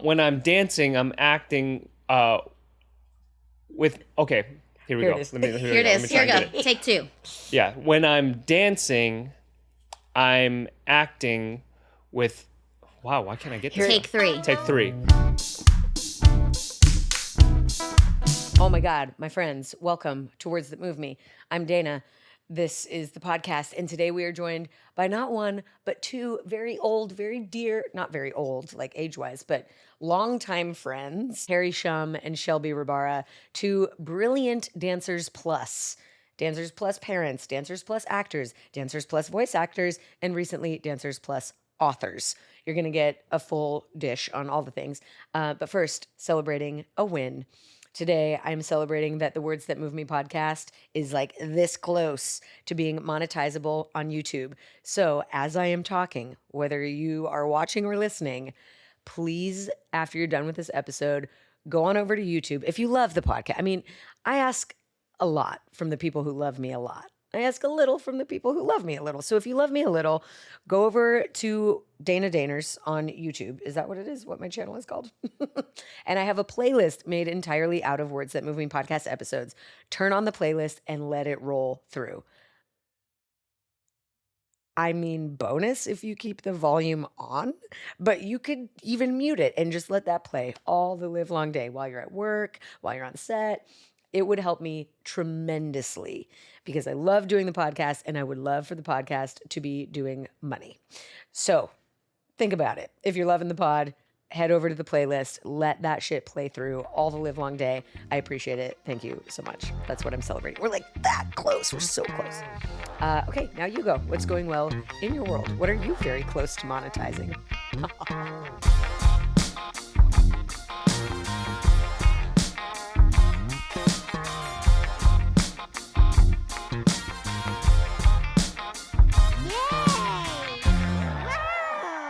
When I'm dancing, I'm acting with... Okay, here we go. Here it is. Let me Here it is. try Here and we get go. it. Take two. Yeah, when I'm dancing, I'm acting with... Wow, why can't I get this? Take three. Take three. Oh my God, my friends, welcome to Words That Move Me. I'm Dana. This is the podcast, and today we are joined by not one, but two very old, very dear, not very old, like age-wise, but longtime friends, Harry Shum and Shelby Rabara, two brilliant dancers plus parents, dancers plus actors, dancers plus voice actors, and recently dancers plus authors. You're going to get a full dish on all the things. But first, celebrating a win. Today, I'm celebrating that the Words That Move Me podcast is like this close to being monetizable on YouTube. So as I am talking, whether you are watching or listening, please, after you're done with this episode, go on over to YouTube. If you love the podcast, I mean, I ask a lot from the people who love me a lot. I ask a little from the people who love me a little. So if you love me a little, go over to Dana Daners on YouTube. Is that what it is? What my channel is called? And I have a playlist made entirely out of Words That Move Me podcast episodes. Turn on the playlist and let it roll through. I mean, bonus if you keep the volume on, but you could even mute it and just let that play all the live long day while you're at work, while you're on set. It would help me tremendously because I love doing the podcast and I would love for the podcast to be doing money. So think about it. If you're loving the pod, head over to the playlist. Let that shit play through all the live long day. I appreciate it. Thank you so much. That's what I'm celebrating. We're like that close. We're so close. Okay, now you go. What's going well in your world? What are you very close to monetizing?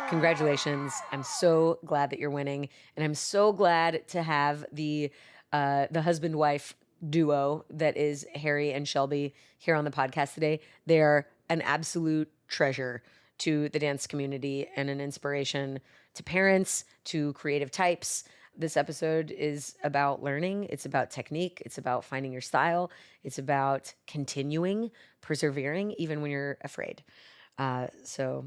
Congratulations. I'm so glad that you're winning. And I'm so glad to have the husband-wife duo that is Harry and Shelby here on the podcast today. They're an absolute treasure to the dance community and an inspiration to parents, to creative types. This episode is about learning. It's about technique. It's about finding your style. It's about continuing, persevering, even when you're afraid. So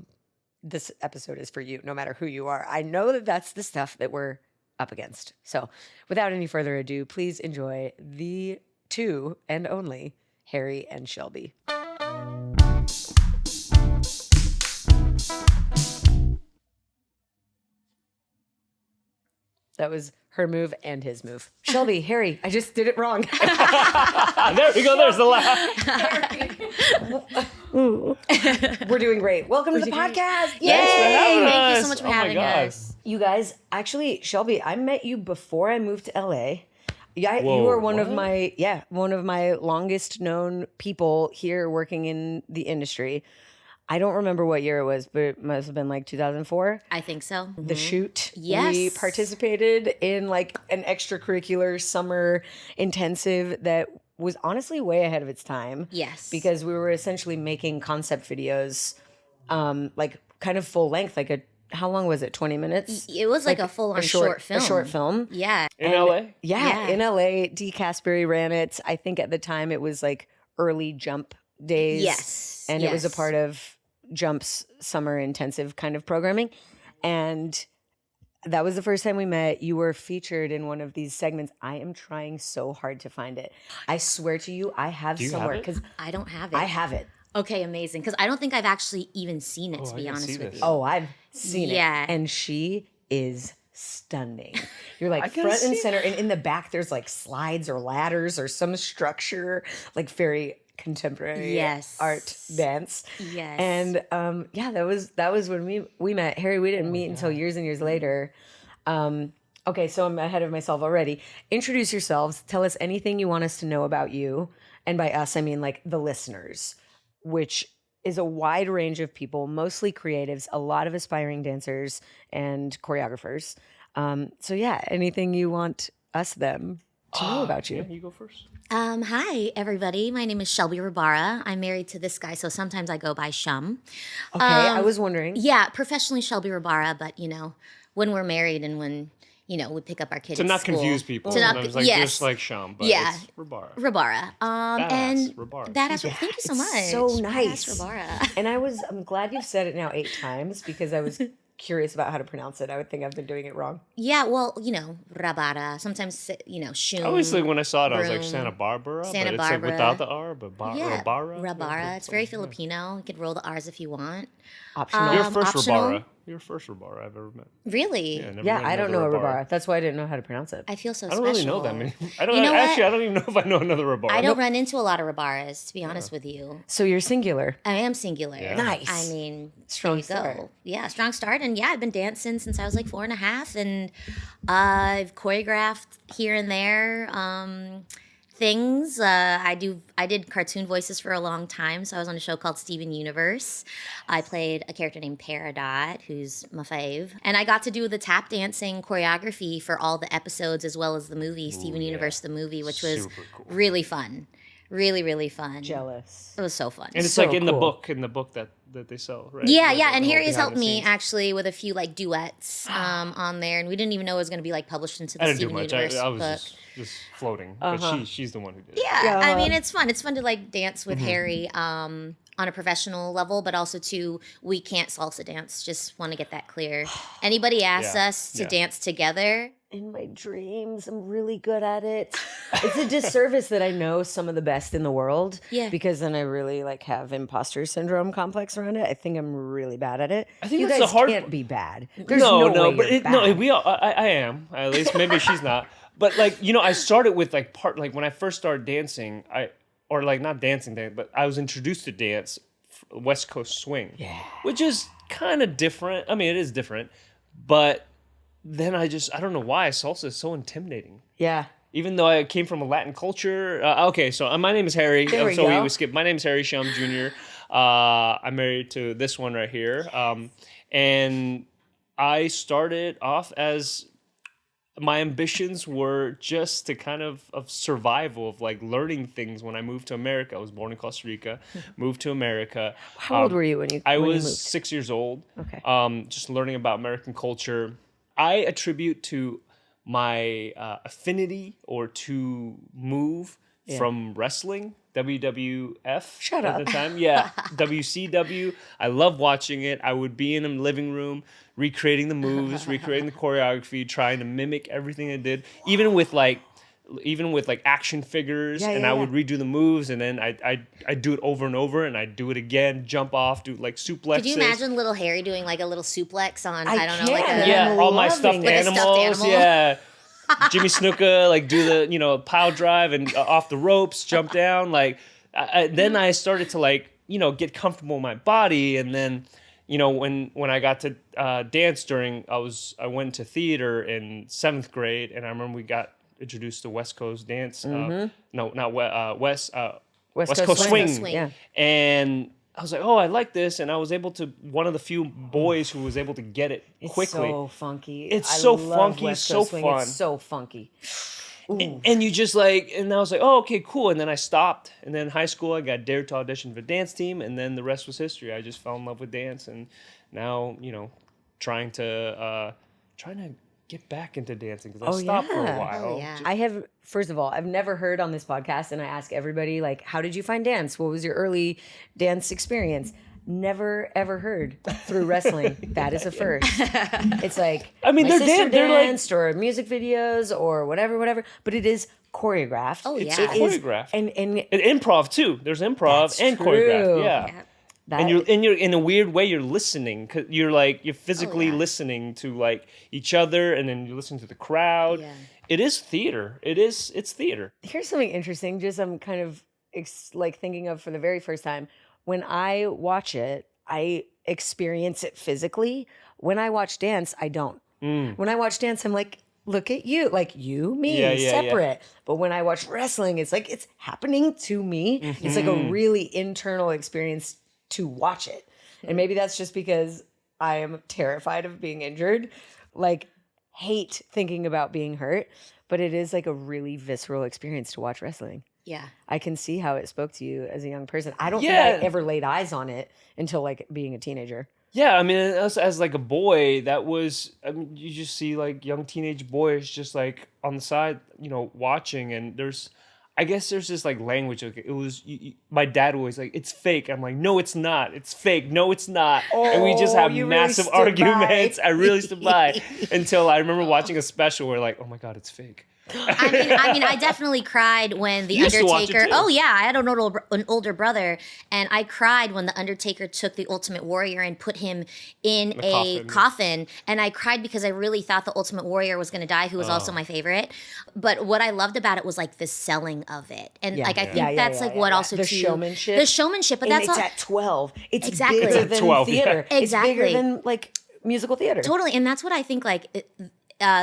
this episode is for you, no matter who you are. I know that that's the stuff that we're up against. So without any further ado, please enjoy the two and only Harry and Shelby. That was her move and his move. Shelby, Harry, I just did it wrong. There we go. There's the laugh. We're doing great. Welcome to the podcast. Yay! Thanks for having Thank you us. so much for Oh my having God. us. You guys, actually, Shelby, I met you before I moved to LA. Yeah, Whoa, you were one of what? my longest known people here working in the industry. I don't remember what year it was, but it must have been like 2004. I think so. The shoot. Yes. We participated in like an extracurricular summer intensive that was honestly way ahead of its time. Yes. Because we were essentially making concept videos, like kind of full length, how long was it? 20 minutes? It was like a full-on short film. A short film. Yeah. In LA? Yeah, in LA. D. Caspery ran it. I think at the time it was like early Jump days. Yes. And it was a part of Jump's summer intensive kind of programming. And that was the first time we met. You were featured in one of these segments. I am trying so hard to find it. I swear to you, I have Do you somewhere. have it? Because I don't have it. I have it. Okay, amazing. Because I don't think I've actually even seen it, to I be can honest see with this. you. Oh, I've seen Yeah. it. And she is stunning. You're like I can front and see center. And in the back, there's like slides or ladders or some structure, like very contemporary Yes. art dance. Yes. And that was when we met. Harry, we didn't meet until years and years later. Okay, so I'm ahead of myself already. Introduce yourselves. Tell us anything you want us to know about you. And by us, I mean like the listeners, which is a wide range of people, mostly creatives, a lot of aspiring dancers and choreographers. So yeah, anything you want them to know about you. Yeah, you go first. Hi, everybody. My name is Shelby Rabara. I'm married to this guy, so sometimes I go by Shum. Okay, I was wondering. Yeah, professionally Shelby Rabara, but when we're married and when we'd pick up our kid To at not school. confuse people. To not, Sometimes, like, yes. just like Shum, but Yeah. it's Rabara. Rabara. And Rabara. badass. Thank you so much. So nice. Badass Rabara. And I'm glad you've said it now 8 times because I was curious about how to pronounce it. I would think I've been doing it wrong. Yeah, well, Rabara. Sometimes, Shum. I always like when I saw it, I was like Broom. Santa Barbara, Santa but it's Barbara. like without the R, but Yeah, Rabara. Rabara. It's very Filipino. You could roll the R's if you want. Optional. You're first optional. Rabara. You're first Rabara I've ever met. Really? Never Yeah, met I don't know a another Rabara. That's why I didn't know how to pronounce it. I feel so I don't special. really know that many. I don't You know actually. what? I don't even know if I know another Rabara. I don't run into a lot of Rabaras, to be honest with you. So you're singular. I am singular. Yeah. Nice. I mean, Strong there you go. start. Yeah, strong start. And yeah, I've been dancing since I was like 4.5, and I've choreographed here and there things. I did cartoon voices for a long time, so I was on a show called Steven Universe. I played a character named Peridot, who's my fave, and I got to do the tap dancing choreography for all the episodes as well as the movie Steven Universe, the movie, which was Super cool. really fun. Really, really fun. Jealous. It was so fun. And it's So like in cool. the book that they sell, right? Yeah, The- yeah, the and whole Harry's behind helped the me scenes. actually with a few like duets on there, and we didn't even know it was going to be like published into the I didn't do Steven much. Universe I was book. just floating, but she's the one who did it. Yeah, Yeah. I mean it's fun. It's fun to like dance with Harry on a professional level, but also too, we can't salsa dance. Just want to get that clear. Anybody asks Yeah, us to yeah. dance together, In my dreams, I'm really good at it. It's a disservice that I know some of the best in the world. Yeah. Because then I really like have imposter syndrome complex around it. I think I'm really bad at it. I think you that's guys the hard can't part. be bad. There's no way but you're bad. we all. I am at least. Maybe she's not. But like I started with like when I first started dancing. Not dancing, but I was introduced to dance, West Coast swing, which is kind of different. I mean, it is different, but then I don't know why salsa is so intimidating. Yeah. Even though I came from a Latin culture. Okay, so my name is Harry. There we so go. we skip. My name is Harry Shum Jr. I'm married to this one right here. And I started off as my ambitions were just to kind of survival of like learning things when I moved to America. I was born in Costa Rica, moved to America. How old were you when you I when you was moved? 6 years old. Okay. Just learning about American culture. I attribute to my affinity or to move from wrestling, WWF Shut at up. the time. Yeah, WCW. I love watching it. I would be in a living room recreating the moves, recreating the choreography, trying to mimic everything I did, even with like action figures, and I would redo the moves, and then I do it over and over, and I do it again, jump off, do like suplexes. could you imagine little Harry doing like a little suplex on I don't know, like can. a Yeah, I'm all my loving stuffed it. Like a animals. stuffed animal? Yeah. Jimmy Snuka, like do the pile drive and off the ropes, jump down. Like then I started to like get comfortable in my body, and then when I got to dance I went to theater in 7th grade, and I remember we got introduced to West Coast dance. No, not West Coast swing. Swing. Yeah. And I was like, oh, I like this, and I was able to one of the few boys who was able to get it It's quickly. so funky. It's I so love funky, West so Coast swing. fun. It's so funky. And you just like, and I was like, oh, okay, cool. And then I stopped. And then high school, I got dared to audition for the dance team. And then the rest was history. I just fell in love with dance. And now, trying to get back into dancing because I stopped for a yeah. while. Oh, yeah. I have, first of all, I've never heard on this podcast, and I ask everybody, like, how did you find dance? What was your early dance experience? Never ever heard through wrestling. That is a first. It's like I mean, my they're sister they're like- danced or music videos or whatever, but it is choreographed. Oh, yeah. It is Choreographed. and And improv too. There's improv That's and true. choreographed. Yeah. Yeah. that, And you're in a weird way, you're listening. 'Cause you're physically yeah. listening to like each other, and then you listen to the crowd. Yeah. It is theater. It's theater. Here's something interesting. Just I'm kind of thinking of for the very first time. When I watch it, I experience it physically. When I watch dance, I don't. When I watch dance, I'm like, look at you, like you, me, Yeah. separate. But when I watch wrestling, it's like it's happening to me. It's like a really internal experience to watch it. And maybe that's just because I am terrified of being injured, like hate thinking about being hurt. But it is like a really visceral experience to watch wrestling. Yeah. I can see how it spoke to you as a young person. I don't think Yeah. I ever laid eyes on it until like being a teenager. Yeah, I mean, as like a boy, that was, I mean, you just see like young teenage boys just like on the side, watching, and I guess there's this like language. Like, it was, my dad always like, it's fake. I'm like, no, it's not. It's fake. No, it's not. And we just have you really massive stood arguments. by. I really stood by until I remember watching a special where like, oh my God, it's fake. I mean, I definitely cried when the You used to watch it Undertaker. too. Oh yeah, I had an older brother, and I cried when the Undertaker took the Ultimate Warrior and put him in a coffin. And I cried because I really thought the Ultimate Warrior was going to die, who was also my favorite. But what I loved about it was like the selling of it, and I think that's what also the too, showmanship. The showmanship, but And that's it's all at 12. It's Exactly. bigger It's at than 12, theater. yeah. It's bigger Exactly. than like musical theater. Totally, and that's what I think. Like,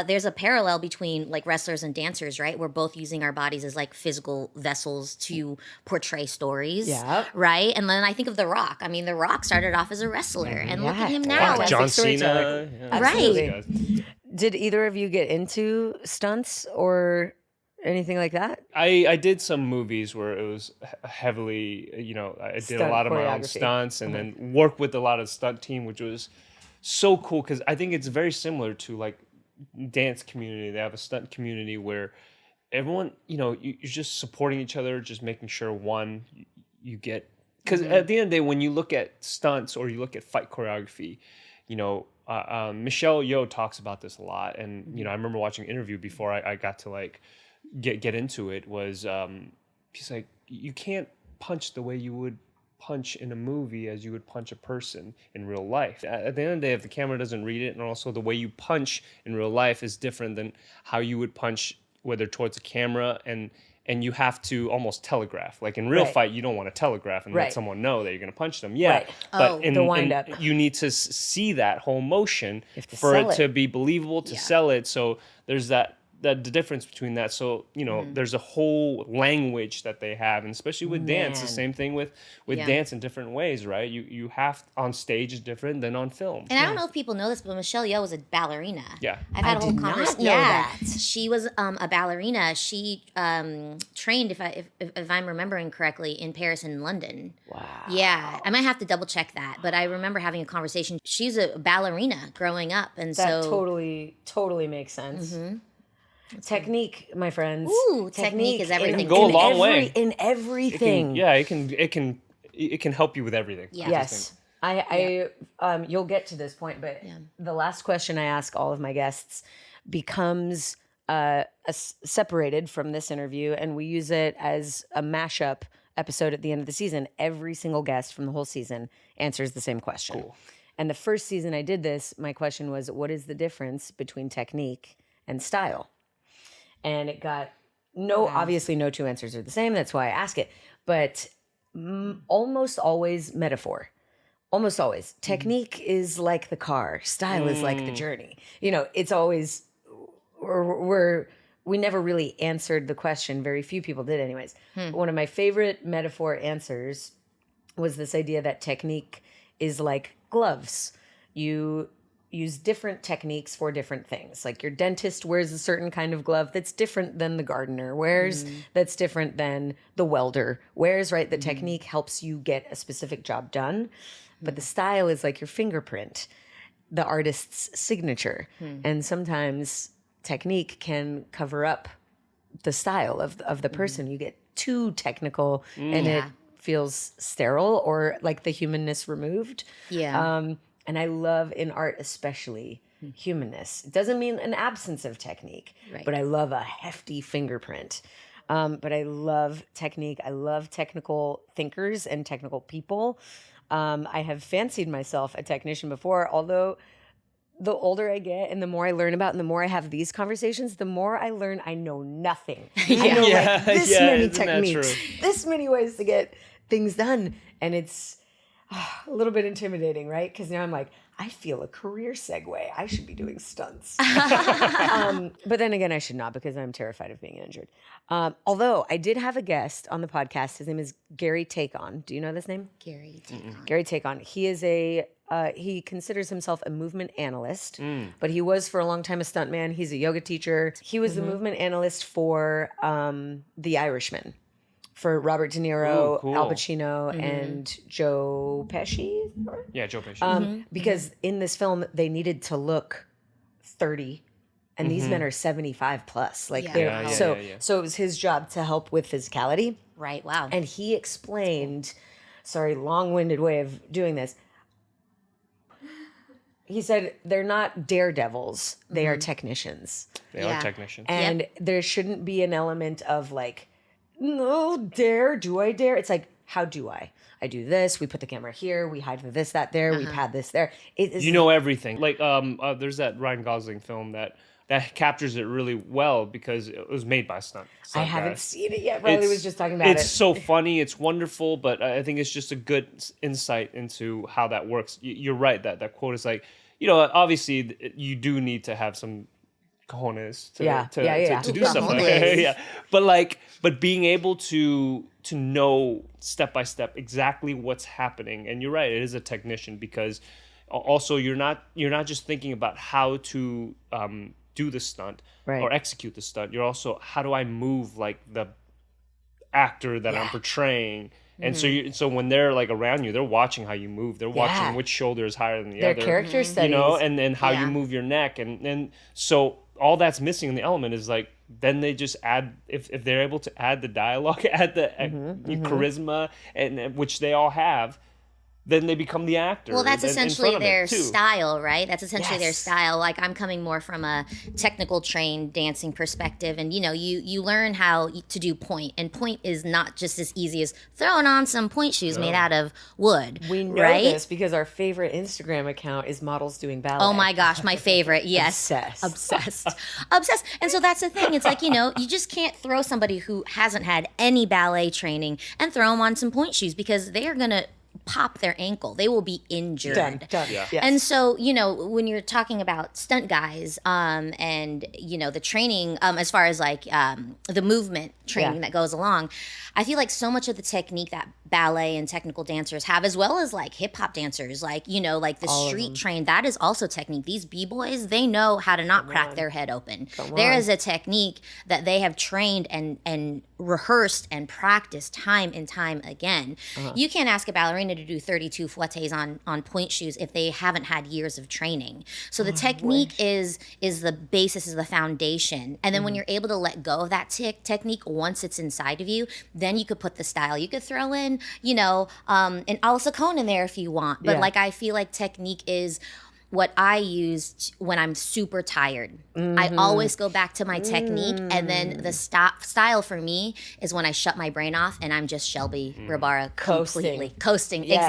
there's a parallel between like wrestlers and dancers, right? We're both using our bodies as like physical vessels to portray stories, Yep. right? And then I think of The Rock. I mean, The Rock started off as a wrestler, and look at him now. Fantastic John storyteller. Cena. Absolutely. Right. Did either of you get into stunts or anything like that? I did some movies where it was heavily, I did Stunt a lot of my own choreography. stunts and then worked with a lot of stunt team, which was so cool because I think it's very similar to like dance community. They have a stunt community where everyone, you're just supporting each other, just making sure you get, because at the end of the day, when you look at stunts or you look at fight choreography, Michelle Yeoh talks about this a lot. And, I remember watching an interview before I got to like get into it was, he's like, you can't punch the way you would punch in a movie as you would punch a person in real life. At the end of the day, if the camera doesn't read it, and also the way you punch in real life is different than how you would punch whether towards a camera, and you have to almost telegraph. Like in real fight, you don't want to telegraph and let someone know that you're going to punch them. Yeah, but the wind up. you need to see that whole motion for sell it to be believable, to sell it. So there's the difference between that. So, there's a whole language that they have, and especially with dance, the same thing with dance in different ways, right? You have on stage is different than on film. And I don't know if people know this, but Michelle Yeoh was a ballerina. Yeah. I've had a whole did not conversation. know Yeah, that. she was a ballerina. She trained, if I'm remembering correctly, in Paris and London. Wow. Yeah, I might have to double check that, but I remember having a conversation. She's a ballerina growing up, and That so totally makes sense. Technique, my friends. Ooh, technique is everything. It can go a long way. In everything. It can help you with everything. Yeah. Yes. You'll get to this point, but the last question I ask all of my guests becomes separated from this interview, and we use it as a mashup episode at the end of the season. Every single guest from the whole season answers the same question. Cool. And the first season I did this, my question was, what is the difference between technique and style? And it got obviously no two answers are the same. That's why I ask it. But almost always metaphor. Almost always. Technique is like the car. Style is like the journey. It's always, we never really answered the question. Very few people did anyways. One of my favorite metaphor answers was this idea that technique is like gloves. You use different techniques for different things. Like your dentist wears a certain kind of glove that's different than the gardener wears, that's different than the welder wears, right? The technique helps you get a specific job done, but the style is like your fingerprint, the artist's signature. And sometimes technique can cover up the style of the person. You get too technical and it feels sterile or like the humanness removed. Yeah. And I love in art, especially humanness. It doesn't mean an absence of technique, but I love a hefty fingerprint. But I love technique. I love technical thinkers and technical people. I have fancied myself a technician before, although the older I get and the more I learn about and the more I have these conversations, the more I learn I know nothing. I know like this many techniques, this many ways to get things done. And it's a little bit intimidating, right? Because now I'm like, I feel a career segue. I should be doing stunts. But then again, I should not because I'm terrified of being injured. Although I did have a guest on the podcast. His name is Gary Takeon. Do you know this name? Gary Takeon. Gary Takeon. He is he considers himself a movement analyst, but he was for a long time a stuntman. He's a yoga teacher. He was the movement analyst for The Irishman for Robert De Niro, Ooh, cool. Al Pacino, and Joe Pesci. Yeah, Joe Pesci. Because in this film, they needed to look 30. And these men are 75 plus. Like Yeah. so Yeah. so it was his job to help with physicality. Right. Wow. And he explained, sorry, long-winded way of doing this. He said they're not daredevils, they are technicians. They are technicians. And there shouldn't be an element of like, no, do I dare? It's like, how do I? I do this, we put the camera here, we hide this, that there, we pad this there. It is, You know everything. Like there's that Ryan Gosling film that captures it really well because it was made by stunt I haven't guys. seen it yet. Riley was just talking about it. It's so funny. It's wonderful, but I think it's just a good insight into how that works. You're right. That quote is like, obviously you do need to have some cojones to do stuff like that. Yeah. But being able to know step by step exactly what's happening, and you're right, it is a technician because also you're not just thinking about how to do the stunt or execute the stunt. You're also, how do I move like the actor that I'm portraying? And so when they're like around you, they're watching how you move. They're watching which shoulder is higher than the other. Their character studies. And then how you move your neck. And so all that's missing in the element is like, then they just add, if they're able to add the dialogue, add the charisma, and which they all have, then they become the actor. Well, that's essentially their too. style, right? That's essentially their Yes. style. Like, I'm coming more from a technical trained dancing perspective, and you learn how to do point, and point is not just as easy as throwing on some point shoes made out of wood. We know right? this because our favorite Instagram account is models doing ballet. Oh my gosh, my favorite. Yes. Obsessed. Obsessed. And so that's the thing. It's like, you just can't throw somebody who hasn't had any ballet training and throw them on some point shoes because they are going to pop their ankle. They will be injured. Done. Yeah. Yes. And so, when you're talking about stunt guys, and the training, as far as like the movement training that goes along, I feel like so much of the technique that ballet and technical dancers have, as well as like hip hop dancers, like like the street train, that is also technique. These b-boys, they know how to not crack their head open. There is a technique that they have trained and rehearsed and practiced time and time again. You can't ask a ballerina to do 32 fouettes on point shoes if they haven't had years of training. So the technique is the basis, is the foundation. And then when you're able to let go of that technique once it's inside of you, then you could put the style. You could throw in, an Alisa Cohn in there if you want. But like, I feel like technique is what I use when I'm super tired. I always go back to my technique, and then the style for me is when I shut my brain off and I'm just Shelby Rabara, completely coasting. Yes.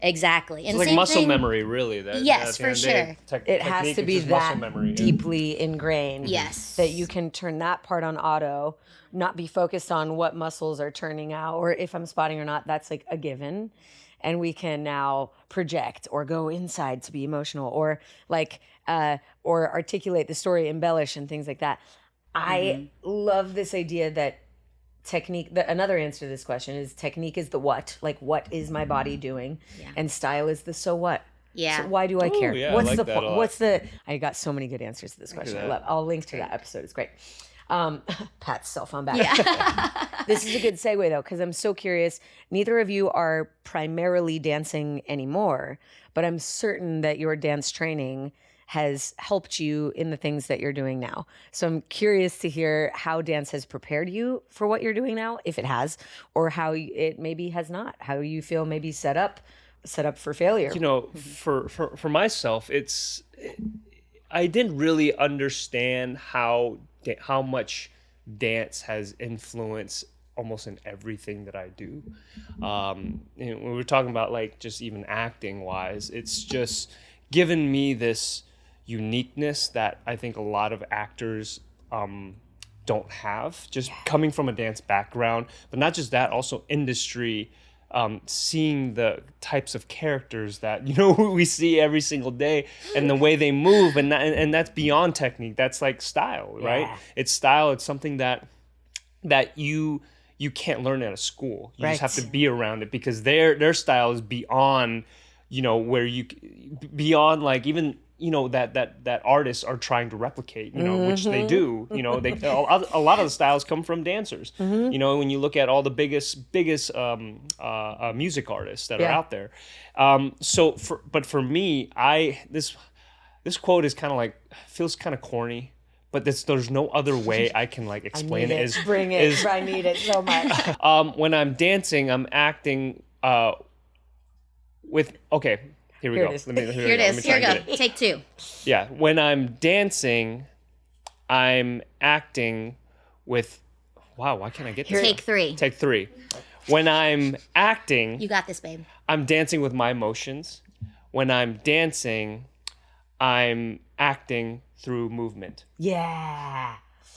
Exactly. And It's like same muscle thing, memory, really. Yes, for sure. It has to be that deeply ingrained. Yes. That you can turn that part on auto, not be focused on what muscles are turning out or if I'm spotting or not. That's like a given. And we can now project or go inside to be emotional or like or articulate the story, embellish and things like that. I love this idea that technique, another answer to this question is technique is the what. Like, what is my body doing? Yeah. And style is the so what. Yeah. So why do I care? Yeah, What's I like the that point? a lot. What's the? I got so many good answers to this question. I love. I'll link to that episode. It's great. Pat's cell phone back. Yeah. This is a good segue though, because I'm so curious. Neither of you are primarily dancing anymore, but I'm certain that your dance training has helped you in the things that you're doing now. So I'm curious to hear how dance has prepared you for what you're doing now, if it has, or how it maybe has not. How you feel maybe set up for failure. For myself, I didn't really understand how much dance has influence almost in everything that I do. When we're talking about like just even acting wise, it's just given me this uniqueness that I think a lot of actors don't have, just coming from a dance background. But not just that, also industry, seeing the types of characters that we see every single day and the way they move, and that's beyond technique. That's like style, right? Yeah. It's style. It's something that you can't learn at a school. You just have to be around it because their style is beyond, beyond like even that artists are trying to replicate, which they do. They a lot of the styles come from dancers. When you look at all the biggest music artists that are out there. But for me, this quote is kind of like, feels kind of corny, but there's no other way I can like explain it. Bring it. I need it so much. When I'm dancing, I'm acting with. Okay, here we go. Here it is. Here we go. Take 2. Yeah, when I'm dancing, I'm acting with. Wow, why can't I get this? Take 3. Take 3. When I'm acting, You got this, babe. I'm dancing with my emotions. When I'm dancing, I'm acting through movement. Yeah.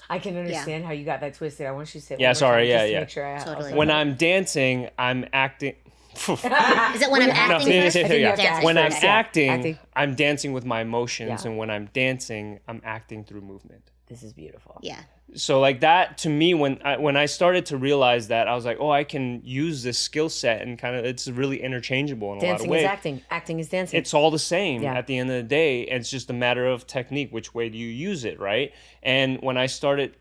I can understand how you got that twisted. I want you to say it. Yeah, sorry. Time, Yeah. Make sure Totally. When I'm dancing, I'm acting. Is it when I'm acting first? Dancing When I'm first. acting, I'm dancing with my emotions, and when I'm dancing, I'm acting through movement. This is beautiful. Yeah. So like that to me, when I started to realize that, I was like, oh, I can use this skill set, and kind of it's really interchangeable in a lot of Dancing ways. is acting. Acting is dancing. It's all the same Yeah. at the end of the day. It's just a matter of technique. Which way do you use it, right? And when I started,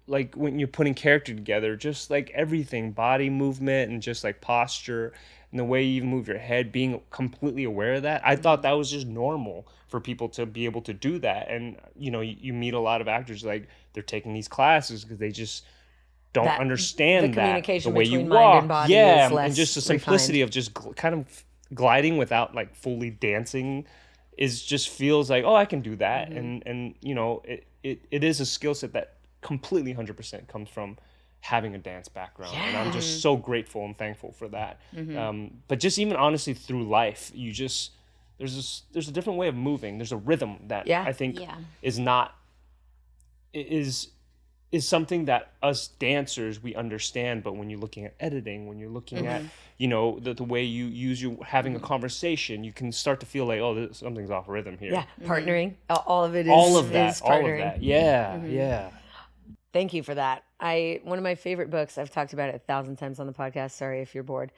like when you're putting character together, just like everything, body movement and just like posture and the way you even move your head, being completely aware of that. I thought that was just normal for people to be able to do that. And, you meet a lot of actors, like they're taking these classes because they just don't understand the that. communication The way between you mind walk. and body Yeah. is less And just the simplicity of just kind of gliding without like fully dancing just feels like, oh, I can do that. And it is a skill set that completely 100% comes from having a dance background, and I'm just so grateful and thankful for that. But just even honestly through life, there's a different way of moving. There's a rhythm that I think is something that us dancers we understand. But when you're looking at editing, when you're looking at the way you use having a conversation, you can start to feel like, oh, something's off rhythm here. Yeah, partnering. All of it is all of that. partnering. Yeah. Thank you for that. One of my favorite books, I've talked about it 1,000 times on the podcast, sorry if you're bored,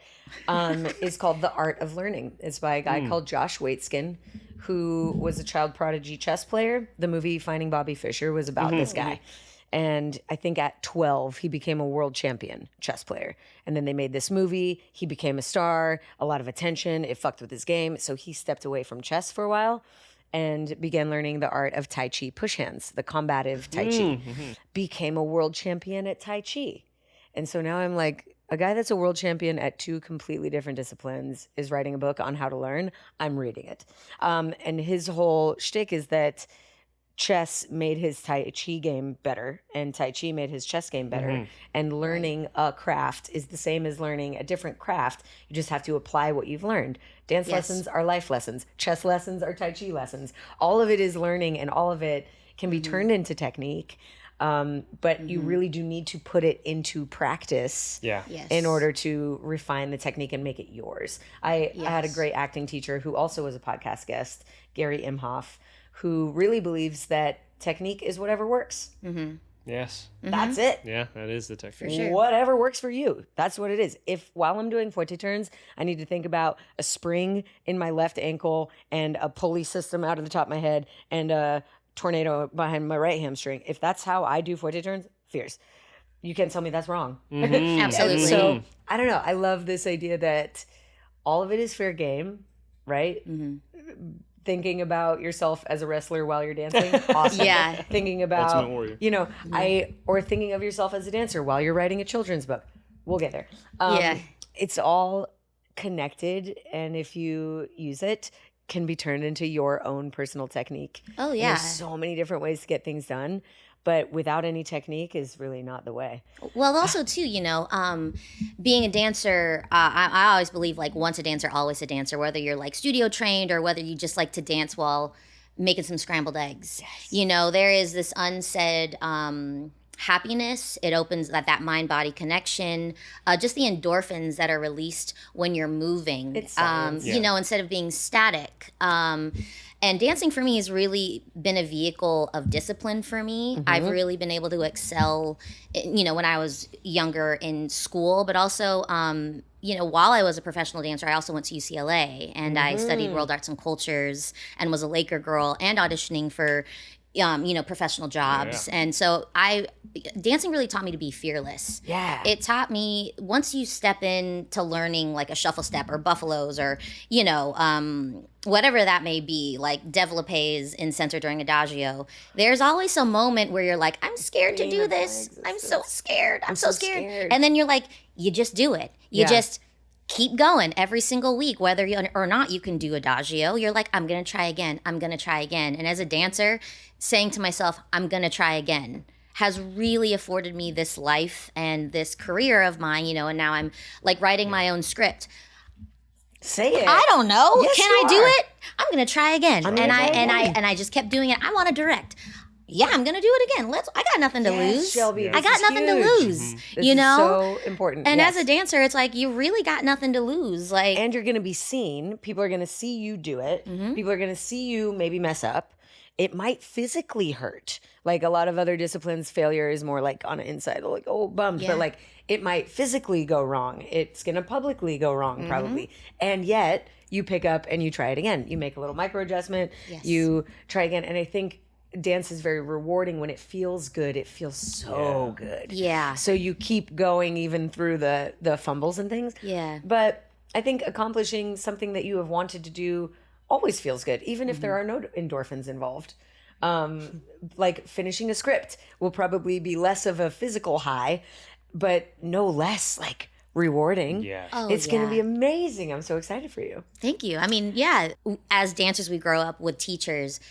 is called The Art of Learning. It's by a guy called Josh Waitzkin, who was a child prodigy chess player. The movie Finding Bobby Fischer was about this guy. And I think at 12, he became a world champion chess player. And then they made this movie. He became a star, a lot of attention. It fucked with his game. So he stepped away from chess for a while and began learning the art of Tai Chi push hands, the combative Tai Chi. Became a world champion at Tai Chi. And so now I'm like, a guy that's a world champion at 2 completely different disciplines is writing a book on how to learn. I'm reading it. And his whole shtick is that chess made his Tai Chi game better, and Tai Chi made his chess game better. And learning a craft is the same as learning a different craft. You just have to apply what you've learned. Dance lessons are life lessons. Chess lessons are Tai Chi lessons. All of it is learning, and all of it can be turned into technique. But you really do need to put it into practice in order to refine the technique and make it yours. I had a great acting teacher who also was a podcast guest, Gary Imhoff, who really believes that technique is whatever works. Yes. That's it. Yeah, that is the technique. For sure. Whatever works for you. That's what it is. If while I'm doing forte turns, I need to think about a spring in my left ankle and a pulley system out of the top of my head and a tornado behind my right hamstring. If that's how I do forte turns, fierce. You can't tell me that's wrong. Absolutely. So I don't know. I love this idea that all of it is fair game, right? Thinking about yourself as a wrestler while you're dancing, awesome. Yeah. Thinking about, Ultimate warrior. or thinking of yourself as a dancer while you're writing a children's book. We'll get there. Yeah. It's all connected, and if you use it, can be turned into your own personal technique. Oh, And yeah. there's so many different ways to get things done, but without any technique is really not the way. Well, also too, being a dancer, I always believe like once a dancer, always a dancer. Whether you're like studio trained or whether you just like to dance while making some scrambled eggs. There is this unsaid happiness. It opens that mind-body connection. Just the endorphins that are released when you're moving. It's science. Instead of being static. And dancing for me has really been a vehicle of discipline for me. I've really been able to excel, when I was younger in school, but also while I was a professional dancer, I also went to UCLA and I studied world arts and cultures and was a Laker girl and auditioning for, professional jobs. And so dancing really taught me to be fearless. Yeah. It taught me, once you step into learning like a shuffle step or buffaloes or, whatever that may be, like développés in center during adagio, there's always some moment where you're like, I'm scared to do this. I'm so scared. I'm so scared. And then you're like, you just do it. You just keep going every single week, whether or not you can do adagio. You're like, I'm going to try again. I'm going to try again. And as a dancer, saying to myself, I'm going to try again, has really afforded me this life and this career of mine, and now I'm like writing my own script. Say it. I don't know. Yes, Can you I do are. it? I'm going to try again. And I just kept doing it. I want to direct. Yeah, I'm gonna do it again. I got nothing to lose. Shelby, I got nothing to lose. This is so important. And as a dancer, it's like you really got nothing to lose. Like, and you're gonna be seen. People are gonna see you do it. People are gonna see you maybe mess up. It might physically hurt. Like a lot of other disciplines, failure is more like on the inside, like, oh, bummed. But like it might physically go wrong. It's gonna publicly go wrong, probably. And yet you pick up and you try it again. You make a little micro adjustment. Yes. You try again. And I think dance is very rewarding when it feels good. It feels so good. Yeah. So you keep going even through the fumbles and things. Yeah. But I think accomplishing something that you have wanted to do always feels good, even if there are no endorphins involved. Like finishing a script will probably be less of a physical high, but no less like rewarding. Yeah. Oh, It's going to be amazing. I'm so excited for you. Thank you. I mean, yeah, as dancers, we grow up with teachers.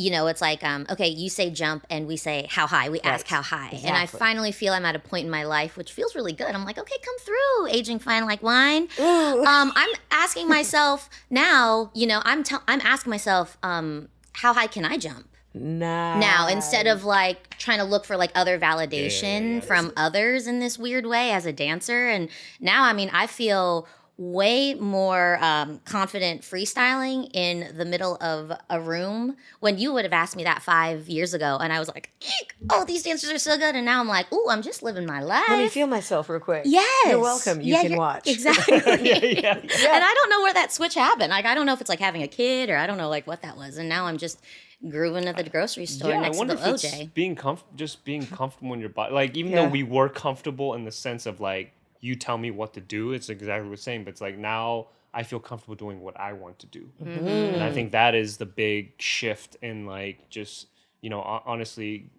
It's like, okay, you say jump and we say how high. We ask how high. And I finally feel I'm at a point in my life, which feels really good. I'm like, okay, come through, aging fine like wine. I'm asking myself now, I'm asking myself, how high can I jump? Nice. Now, instead of like trying to look for like other validation from others in this weird way as a dancer. And now, I feel way more confident freestyling in the middle of a room when you would have asked me that 5 years ago. And I was like, eek, oh, these dancers are so good. And now I'm like, ooh, I'm just living my life. Let me feel myself real quick. Yes. You're welcome. You can watch. Exactly. Yeah. And I don't know where that switch happened. Like, I don't know if it's like having a kid or I don't know like what that was. And now I'm just grooving at the grocery store next to the if OJ. it's being comfortable in your body. Like, even though we were comfortable in the sense of like, you tell me what to do, it's exactly the same. But it's like now I feel comfortable doing what I want to do. And I think that is the big shift in like just, honestly,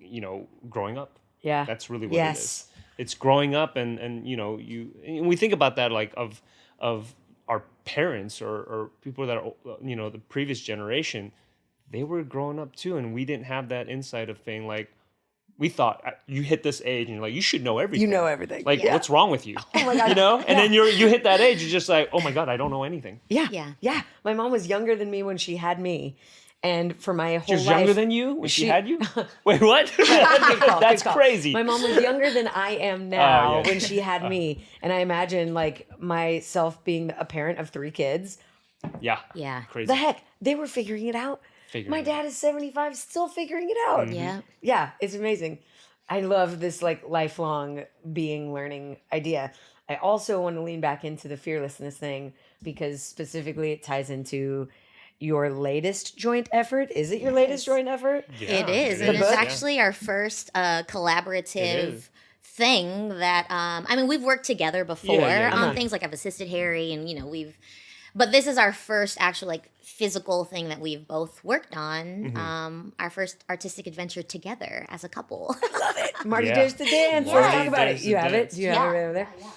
growing up. Yeah. That's really what it is. It's growing up and and we think about that like of our parents or people that are, the previous generation, they were growing up too. And we didn't have that insight of being like, we thought you hit this age and you're like, you should know everything. You know everything. Like, what's wrong with you? Oh my God. And then you hit that age, you're just like, oh my God, I don't know anything. Yeah. My mom was younger than me when she had me. And for my whole She was life. younger than you when she had you? Wait, what? That's crazy. My mom was younger than I am now when she had me. And I imagine like myself being a parent of 3 kids. Yeah. Crazy. The heck, they were figuring it out. My dad is 75, still figuring it out. Yeah, it's amazing. I love this like lifelong learning idea. I also want to lean back into the fearlessness thing because specifically it ties into your latest joint effort. Is it your latest joint effort? Yeah, it is. And it's actually our first collaborative thing that, we've worked together before on things like I've assisted Harry and, but this is our first actual like physical thing that we've both worked on. Our first artistic adventure together as a couple. Love it. Martee Dares to Dance. Let's talk about it. You have it? Do you have it right over there? Yeah.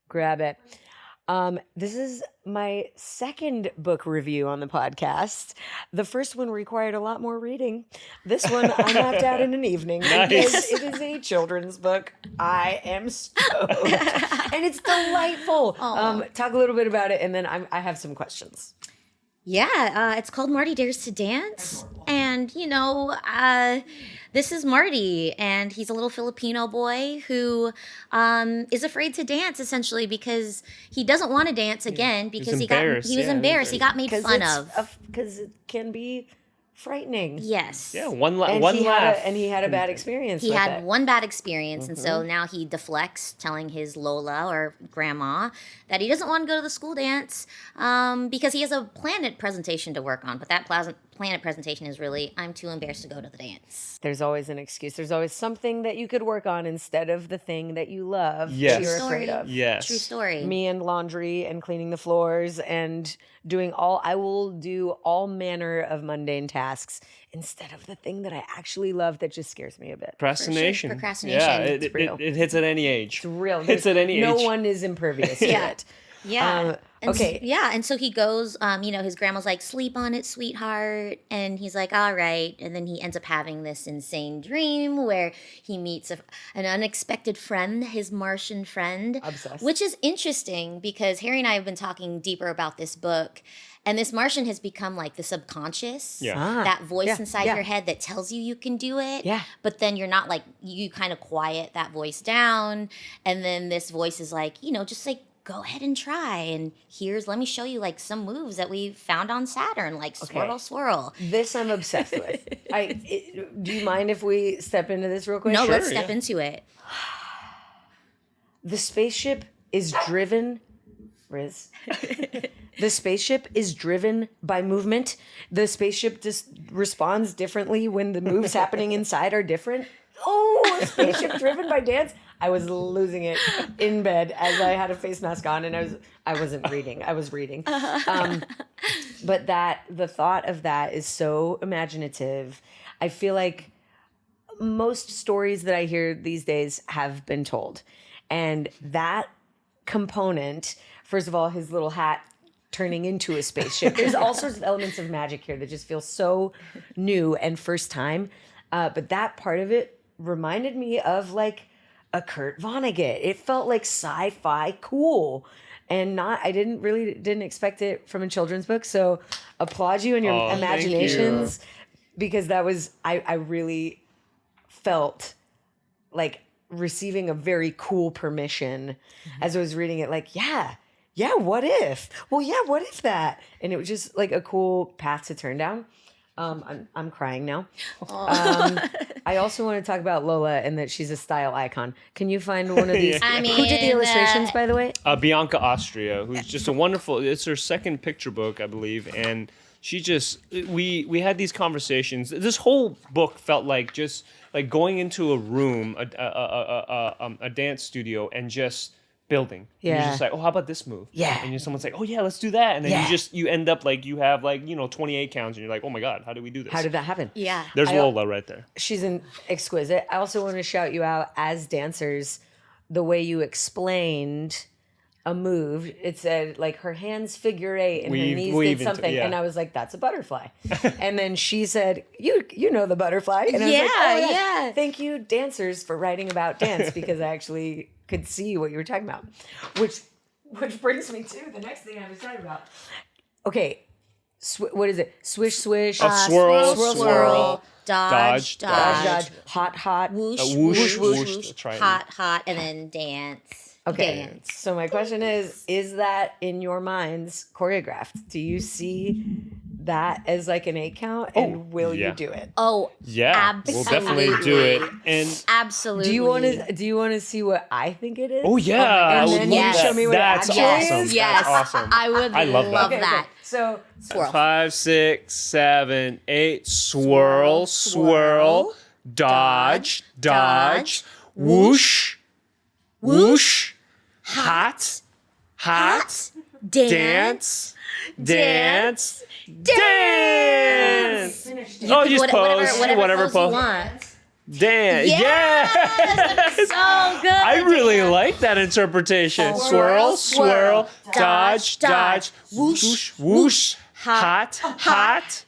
Grab it. This is my second book review on the podcast. The first one required a lot more reading. This one I knocked out in an evening because it is a children's book. I am stoked. And it's delightful. Talk a little bit about it, and then I have some questions. Yeah, it's called Martee Dares to Dance. And, this is Marty, and he's a little Filipino boy who is afraid to dance, essentially, because he doesn't want to dance again because he was embarrassed. He got made fun of. Because it can be frightening. Yes. Yeah, one And one he laugh. had he had a bad experience. He with had it. one bad experience, and so now he deflects, telling his Lola or grandma that he doesn't want to go to the school dance because he has a planet presentation to work on. But that planet presentation is really, I'm too embarrassed to go to the dance. There's always an excuse. There's always something that you could work on instead of the thing that you love Yes. that you're True afraid story. of. Yes. True story. Me and laundry and cleaning the floors and I will do all manner of mundane tasks instead of the thing that I actually love that just scares me a bit. Procrastination. Procrastination. Yeah, It's real. it hits at any age. It's real. Hits at any no age. one is impervious to Yeah. it. Yeah. Okay. And so he goes, his grandma's like, sleep on it, sweetheart. And he's like, all right. And then he ends up having this insane dream where he meets an unexpected friend, his Martian friend. Obsessed. Which is interesting because Harry and I have been talking deeper about this book. And this Martian has become like the subconscious. Yeah. That voice Yeah, inside yeah. your head that tells you can do it. Yeah. But then you're not like, you kind of quiet that voice down. And then this voice is like, just like, go ahead and try. And let me show you like some moves that we found on Saturn, like swirl, swirl. This I'm obsessed with. Do you mind if we step into this real quick? No, Sure, let's step yeah. into it. The spaceship is driven, Riz. The spaceship is driven by movement. The spaceship just responds differently when the moves happening inside are different. Oh, a spaceship driven by dance. I was losing it in bed as I had a face mask on, and I wasn't reading. I was reading. But the thought of that is so imaginative. I feel like most stories that I hear these days have been told, and that component. First of all, his little hat turning into a spaceship. There's all sorts of elements of magic here that just feel so new and first time. But that part of it reminded me of like a Kurt Vonnegut. It felt like sci-fi cool. And I didn't expect it from a children's book. So applaud you and your Oh, imaginations because that was, I really felt like receiving a very cool permission as I was reading it. Like, yeah, what if? Well, yeah, what if that? And it was just like a cool path to turn down. I'm crying now. I also want to talk about Lola and that she's a style icon. Can you find one of these? I Who did the mean, illustrations, by the way? Bianca Austria, who's just a wonderful. It's her second picture book, I believe, and she just we had these conversations. This whole book felt like just like going into a room, a dance studio, and just building. Yeah. You're just like, oh, how about this move? Yeah. And someone's like, oh yeah, let's do that. And then Yeah. you end up like you have like 28 counts, and you're like, oh my god, how did we do this? How did that happen? Yeah. There's Lola right there. She's an exquisite. I also want to shout you out as dancers, the way you explained a move. It said like her hands figure eight and her knees weaved did into- something, yeah. and I was like, "That's a butterfly." And then she said, "You know the butterfly," and I was like, Yeah, "Oh yeah. Thank you, dancers, for writing about dance because I actually could see what you were talking about." Which brings me to the next thing I was talking about. Okay, what is it? Swish, swish, Swirl, swirl, swirl, Dodge, dodge, dodge, hot, hot. Whoosh, whoosh, whoosh, whoosh, whoosh, that's right. hot, and then dance. Okay. Dance. So my question is that in your minds choreographed? Do you see that as like an 8 count and will yeah. you do it? Oh, Yeah, we'll definitely do it. And absolutely. Do you want to see what I think it is? oh yeah, And I would then love you that. show me what That's it actually awesome. is? Yes, That's awesome. I would I love love that. Okay, that. okay. So Swirl. 5, 6, 7, 8. Swirl, swirl, dodge, dodge, whoosh, whoosh, hot, hot, dance, dance, dance. Oh, you just pose, whatever pose you pose. want. Dance, yes. So good. I really like that interpretation. Swirl, swirl, dodge, dodge, whoosh, whoosh, hot, hot,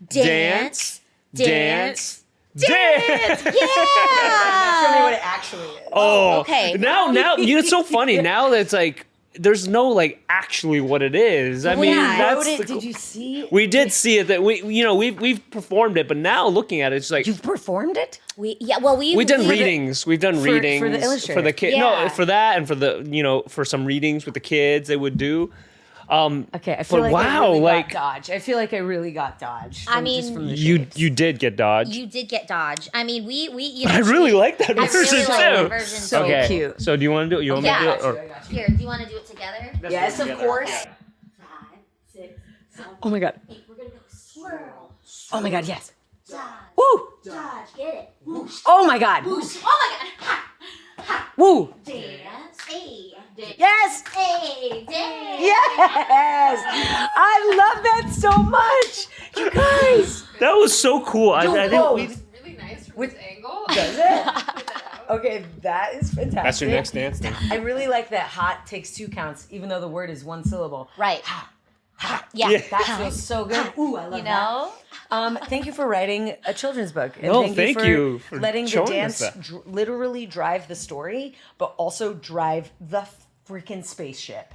dance, dance, dance. show me Yeah. what it actually is. Oh, okay. Now, it's so funny. Now that it's like, there's no like actually what it is. I mean, that's the Did you see? we did see it that we've performed it, but now looking at it, it's like You've performed it? We've done readings. We've done readings for the illustrator. for the kid. Yeah. No, for that and for the for some readings with the kids they would do. Okay, I feel but like I wow, really like got Dodge. I feel like I really got Dodge. I mean, just from the you shapes. you did get Dodge. You did get Dodge. I mean, we you But know. I really like that I version really too. like that version So too. Okay, cute. so do you want to do it? You want me to do it? Or? Here, do you want to do it together? Yes, of course. 5, 6, 7, Oh my god. 8. We're gonna go swirl. Oh my god, yes. Dodge. Woo! Dodge. Get it. Whoosh. Oh my god. Whoosh. Oh my god. Ha. Ha. Woo! Dance. Hey. Dance. Yes! Hey. Dance. Yes! I love that so much! You guys! That was so cool. I Yo, think we. Really nice from With- this angle. Does it? Okay, that is fantastic. That's your next dance thing. I really like that hot takes 2 counts, even though the word is 1 syllable. Right. Yeah. Yeah. That feels so good. Ooh, I love You know? that. Thank you for writing a children's book. And No, thank you for letting the showing us dance that. literally drive the story, but also drive the freaking spaceship.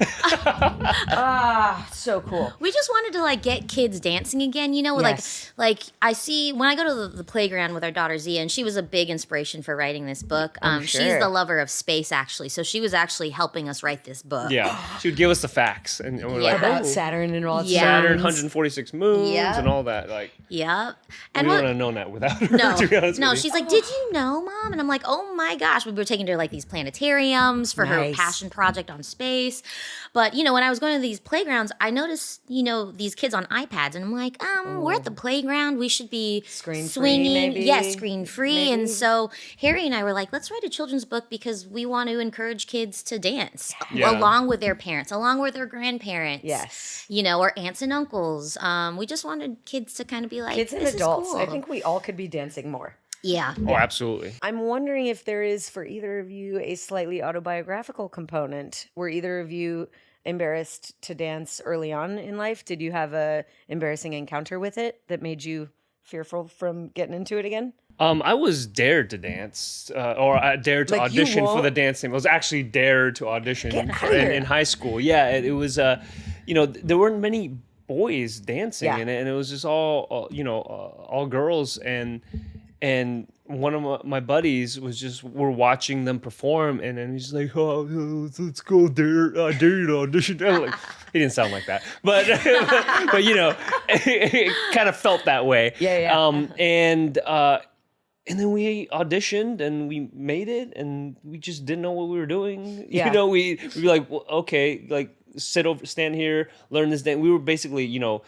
So cool. We just wanted to like get kids dancing again, you know, Yes. like I see when I go to the playground with our daughter Zia, and she was a big inspiration for writing this book. She's sure. the lover of space actually, so she was actually helping us write this book. Yeah, she would give us the facts, and we're Yeah. like, About oh, Saturn and all its Yeah. Saturn, moons. 146 moons, Yeah. and all that. Like, Yep. we And wouldn't have known that without her. no, to be honest no, with you. she's like, did you know, Mom? And I'm like, oh my gosh. We were taking her to like these planetariums for her Nice. passion project on space. But, you know, when I was going to these playgrounds, I noticed, you know, these kids on iPads. And I'm like, we're at the playground. We should be Screen-free, swinging. maybe? Yes, screen free. Maybe? And so Harry and I were like, let's write a children's book because we want to encourage kids to dance Yeah. along with their parents, along with their grandparents. Yes. You know, or aunts and uncles. We just wanted kids to kind of be like, Kids and this adults. Is cool. I think we all could be dancing more. Yeah. Oh, absolutely. I'm wondering if there is for either of you a slightly autobiographical component. Were either of you embarrassed to dance early on in life? Did you have a embarrassing encounter with it that made you fearful from getting into it again? I was dared to dance, or I dared to Like, you audition for won't- the dance team. I was actually dared to audition Get for, outta here. in high school. Yeah, it was. You know, there weren't many boys dancing Yeah. in it, and it was just all you know, all girls. And one of my buddies we're watching them perform, and then he's like, "Oh, let's go I dare you to audition." I'm like, he didn't sound like that, but but you know, it kind of felt that way. Yeah. And then we auditioned and we made it, and we just didn't know what we were doing. Yeah. You know, we'd be like, well, okay, like stand here, learn this dance. We were basically, you know,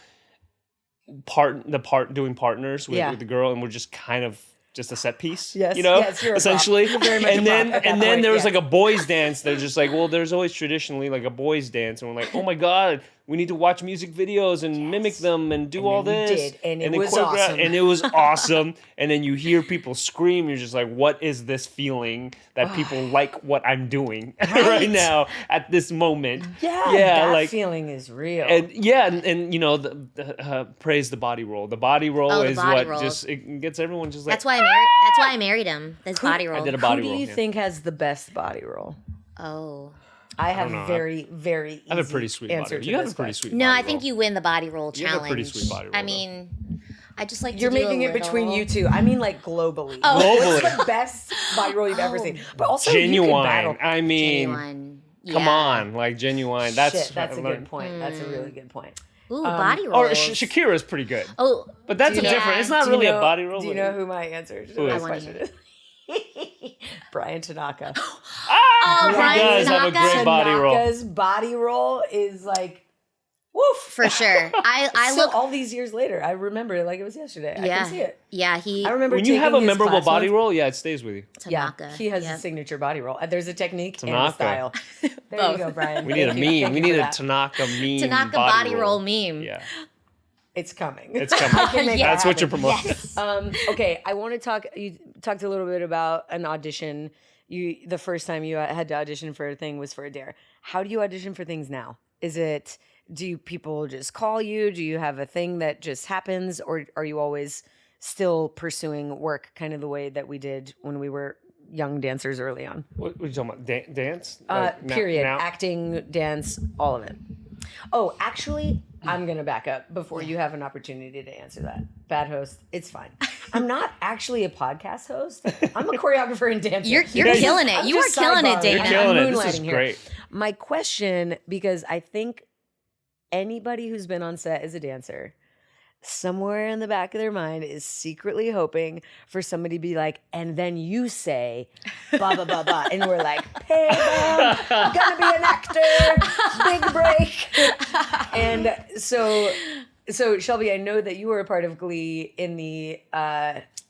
doing partners with the girl, and we're just kind of just a set piece. Yes, you know, yes, you're a prop. essentially. You're very much a and then prop at that and then point, there was yeah. like a boys dance. They're just like, well, there's always traditionally like a boys dance, and we're like, oh my god, we need to watch music videos and mimic them and do all then we this. did, and it then was choreograph- awesome. And it was awesome. And then you hear people scream. You're just like, what is this feeling that people like what I'm doing right now at this moment? Yeah, yeah, that like feeling is real. and you know, praise the body roll. The body roll Oh, the is body what roll. just it gets everyone just like. That's why I married him. This body roll. I did a Who body do roll. you yeah. think has the best body roll? Oh. I have know. very, very easy I have a pretty sweet answer body. to You have this a pretty question. sweet. No, body I think roll. you win the body roll You have a challenge. pretty sweet body roll, I though. mean, I just like You're to do making a it between little- you two. I mean, like globally. Oh. What's the best body roll you've ever Oh. seen? But also, you can battle. Genuine. I mean, Genuine. come Yeah. on, like genuine. That's Shit, that's a good point. That's a really good point. Ooh, body roll. Or Shakira's pretty good. Oh, But that's Do a you know- different. It's not Do you really know- a body roll. Do you but- know who my answer to Who this is? I wanna question is? Brian Tanaka. oh, He Brian does have a Tanaka. great body roll. Tanaka's body roll is like, woof. For sure. I Still, look. all these years later, I remember it like it was yesterday. I Yeah. can see it. Yeah, he. I remember When you have taking a his memorable class body once. roll, yeah, it stays with you. Tanaka. Yeah, he has Yep. a signature body roll. There's a technique and a Tanaka. style. There Both. you go, Brian. We need a Thank you. meme. Thank We you need for a that. Tanaka meme. Tanaka body roll meme. Yeah, It's coming. it's coming. can make Yeah. that That's what you're happen. promoting. Okay, I want to talk. You talked a little bit about an audition. The first time you had to audition for a thing was for a dare. How do you audition for things now? Do people just call you? Do you have a thing that just happens, or are you always still pursuing work, kind of the way that we did when we were young dancers early on? What are you talking about? Dance? Like, Period. now? Acting, dance, all of it. Oh, actually, I'm going to back up before you have an opportunity to answer that. Bad host, it's fine. I'm not actually a podcast host. I'm a choreographer and dancer. You're killing it. I'm You are just killing it, sidebarring. Dana. You're killing I'm it. This is moonlighting here. great. My question, because I think anybody who's been on set as a dancer, somewhere in the back of their mind is secretly hoping for somebody to be like, and then you say, blah, blah, blah, blah. And we're like, hey, man, I'm gonna be an actor, big break. And so Shelby, I know that you were a part of Glee in the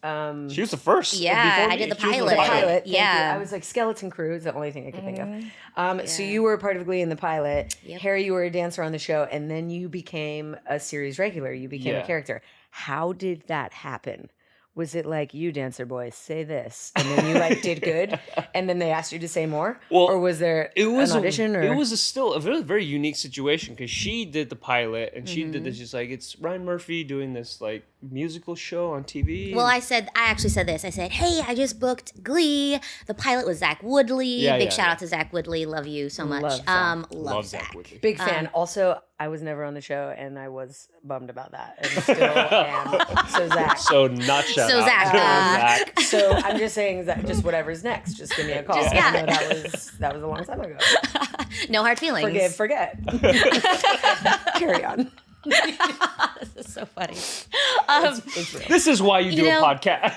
She was the first. Yeah, before I me. did the She was pilot. pilot. Thank Yeah. you. I was like, skeleton crew is the only thing I could think of. So you were a part of Glee in the pilot. Yep. Harry, you were a dancer on the show, and then you became a series regular. You became a Yeah. character. How did that happen? Was it like, you dancer boy, say this, and then you like did good, and then they asked you to say more? Well, or was there It was an audition? It was still a very, very unique situation because she did the pilot and she did this just like, it's Ryan Murphy doing this like musical show on TV. Well, I actually said this. I said, hey, I just booked Glee. The pilot was Zach Woodley. Yeah, Big yeah, shout yeah. out to Zach Woodley. Love you so much. Love Zach. Love Zach. Woodley. Big fan. Also, I was never on the show, and I was bummed about that, and still am. So Zach. So not shout So out. Zach, Zach. So I'm just saying that just whatever's next, just give me a call. Just- yeah. I know that was a long time ago. No hard feelings. Forget. Carry on. This is so funny. It's real. This is why you do know, a podcast.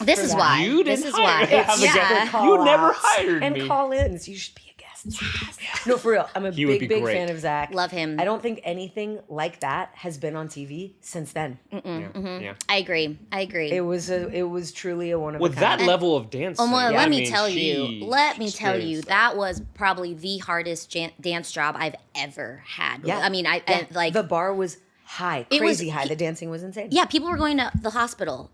This is that. why. You This didn't is why. hire me. Have a Yeah. guest. You never hired and me. call-ins. You should be a guest. No, for real. I'm a He would be big great. fan of Zach. Love him. I don't think anything like that has been on TV since then. Yeah. I agree. It was truly a one of With a that kind. level of dancing. Well, I let me mean, tell she you. Let me tell you. experienced That was probably the hardest dance job I've ever had. Yeah. I mean, I like the bar was high, It was- crazy high. The dancing was insane. Yeah, people were going to the hospital.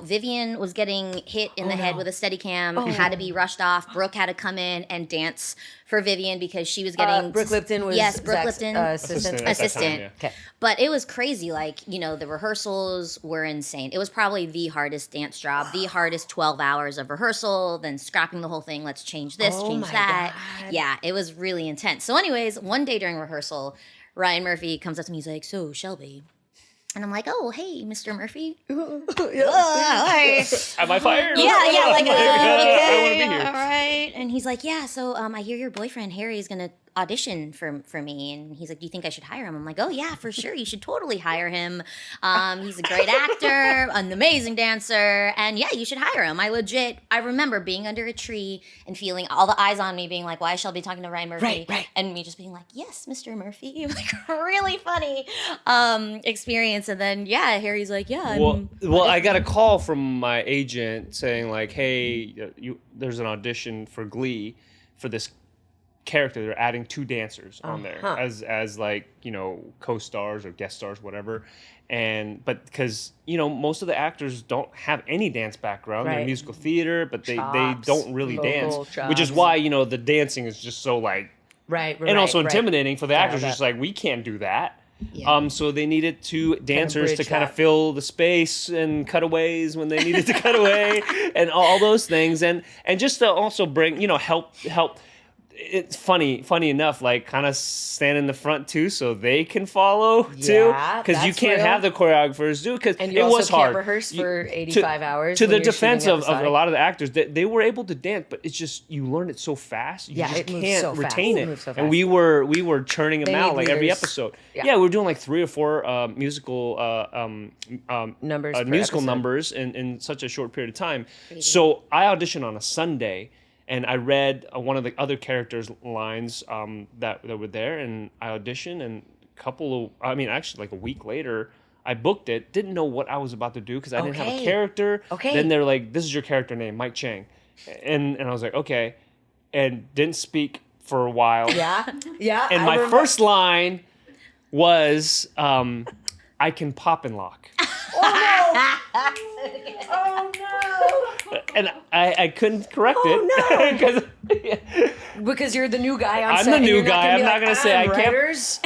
Vivian was getting hit in the head with a Steadicam, had to be rushed off. Brooke had to come in and dance for Vivian because she was getting Brooke Lipton was yes, Brooke Zach's, Lipton assistant. at that time, assistant. yeah. Okay. But it was crazy. Like, the rehearsals were insane. It was probably the hardest dance job, the hardest 12 hours of rehearsal, then scrapping the whole thing. Let's change this, Oh change my that. God. Yeah, it was really intense. So anyways, one day during rehearsal, Ryan Murphy comes up to me. He's like, so Shelby. And I'm like, oh, hey, Mr. Murphy. Hi. Am I fired? Yeah, like, I want to okay, be here. all right. And he's like, yeah, so I hear your boyfriend Harry is gonna audition for me, and he's like, do you think I should hire him? I'm like, oh yeah, for sure, you should totally hire him. He's a great actor, an amazing dancer, and yeah, you should hire him. I remember being under a tree and feeling all the eyes on me, being like, why is Shelby talking to Ryan Murphy? Right. And me just being like, yes, Mr. Murphy. Like, really funny experience. And then yeah, Harry's like, yeah. Well, I got a call from my agent saying like, "Hey, there's an audition for Glee for this character. They're adding 2 dancers on there as like co-stars or guest stars, whatever." But because most of the actors don't have any dance background, they're Right. musical theater, but they Chops, don't really vocal dance, chops. which is why the dancing is just so like, Right. and also intimidating for the actors. that. Just like, we can't do that. Yeah. So they needed 2 dancers to bridge kind of that. fill the space and cutaways when they needed to cut away and all those things, and just to also bring help. It's funny enough, like kind of stand in the front too, so they can follow too, Yeah, because you that's can't real. have the choreographers do, because And you it also was can't hard. rehearse You- for 85 hours. To when the you're defense shooting of a episodic. lot of the actors, they were able to dance, but it's just you learn it so fast. You Yeah, just it moves can't so fast. retain It it. moves so And fast. we were churning them They out need like every leaders. episode. Yeah. Yeah, we were doing like 3 or 4 musical Numbers per musical episode. numbers in such a short period of time. So I auditioned on a Sunday, and I read one of the other characters' lines that were there, and I auditioned, and actually like a week later, I booked it. Didn't know what I was about to do because I didn't have a Okay. character. Okay. Then they're like, "This is your character name, Mike Chang," and I was like, "Okay," and didn't speak for a while. Yeah. And I my remember- first line was, "I can pop and lock." Oh no! And I couldn't correct Oh, it because Because you're the new guy on I'm set. the and new you're guy. I'm be not like, gonna say I can't- writers.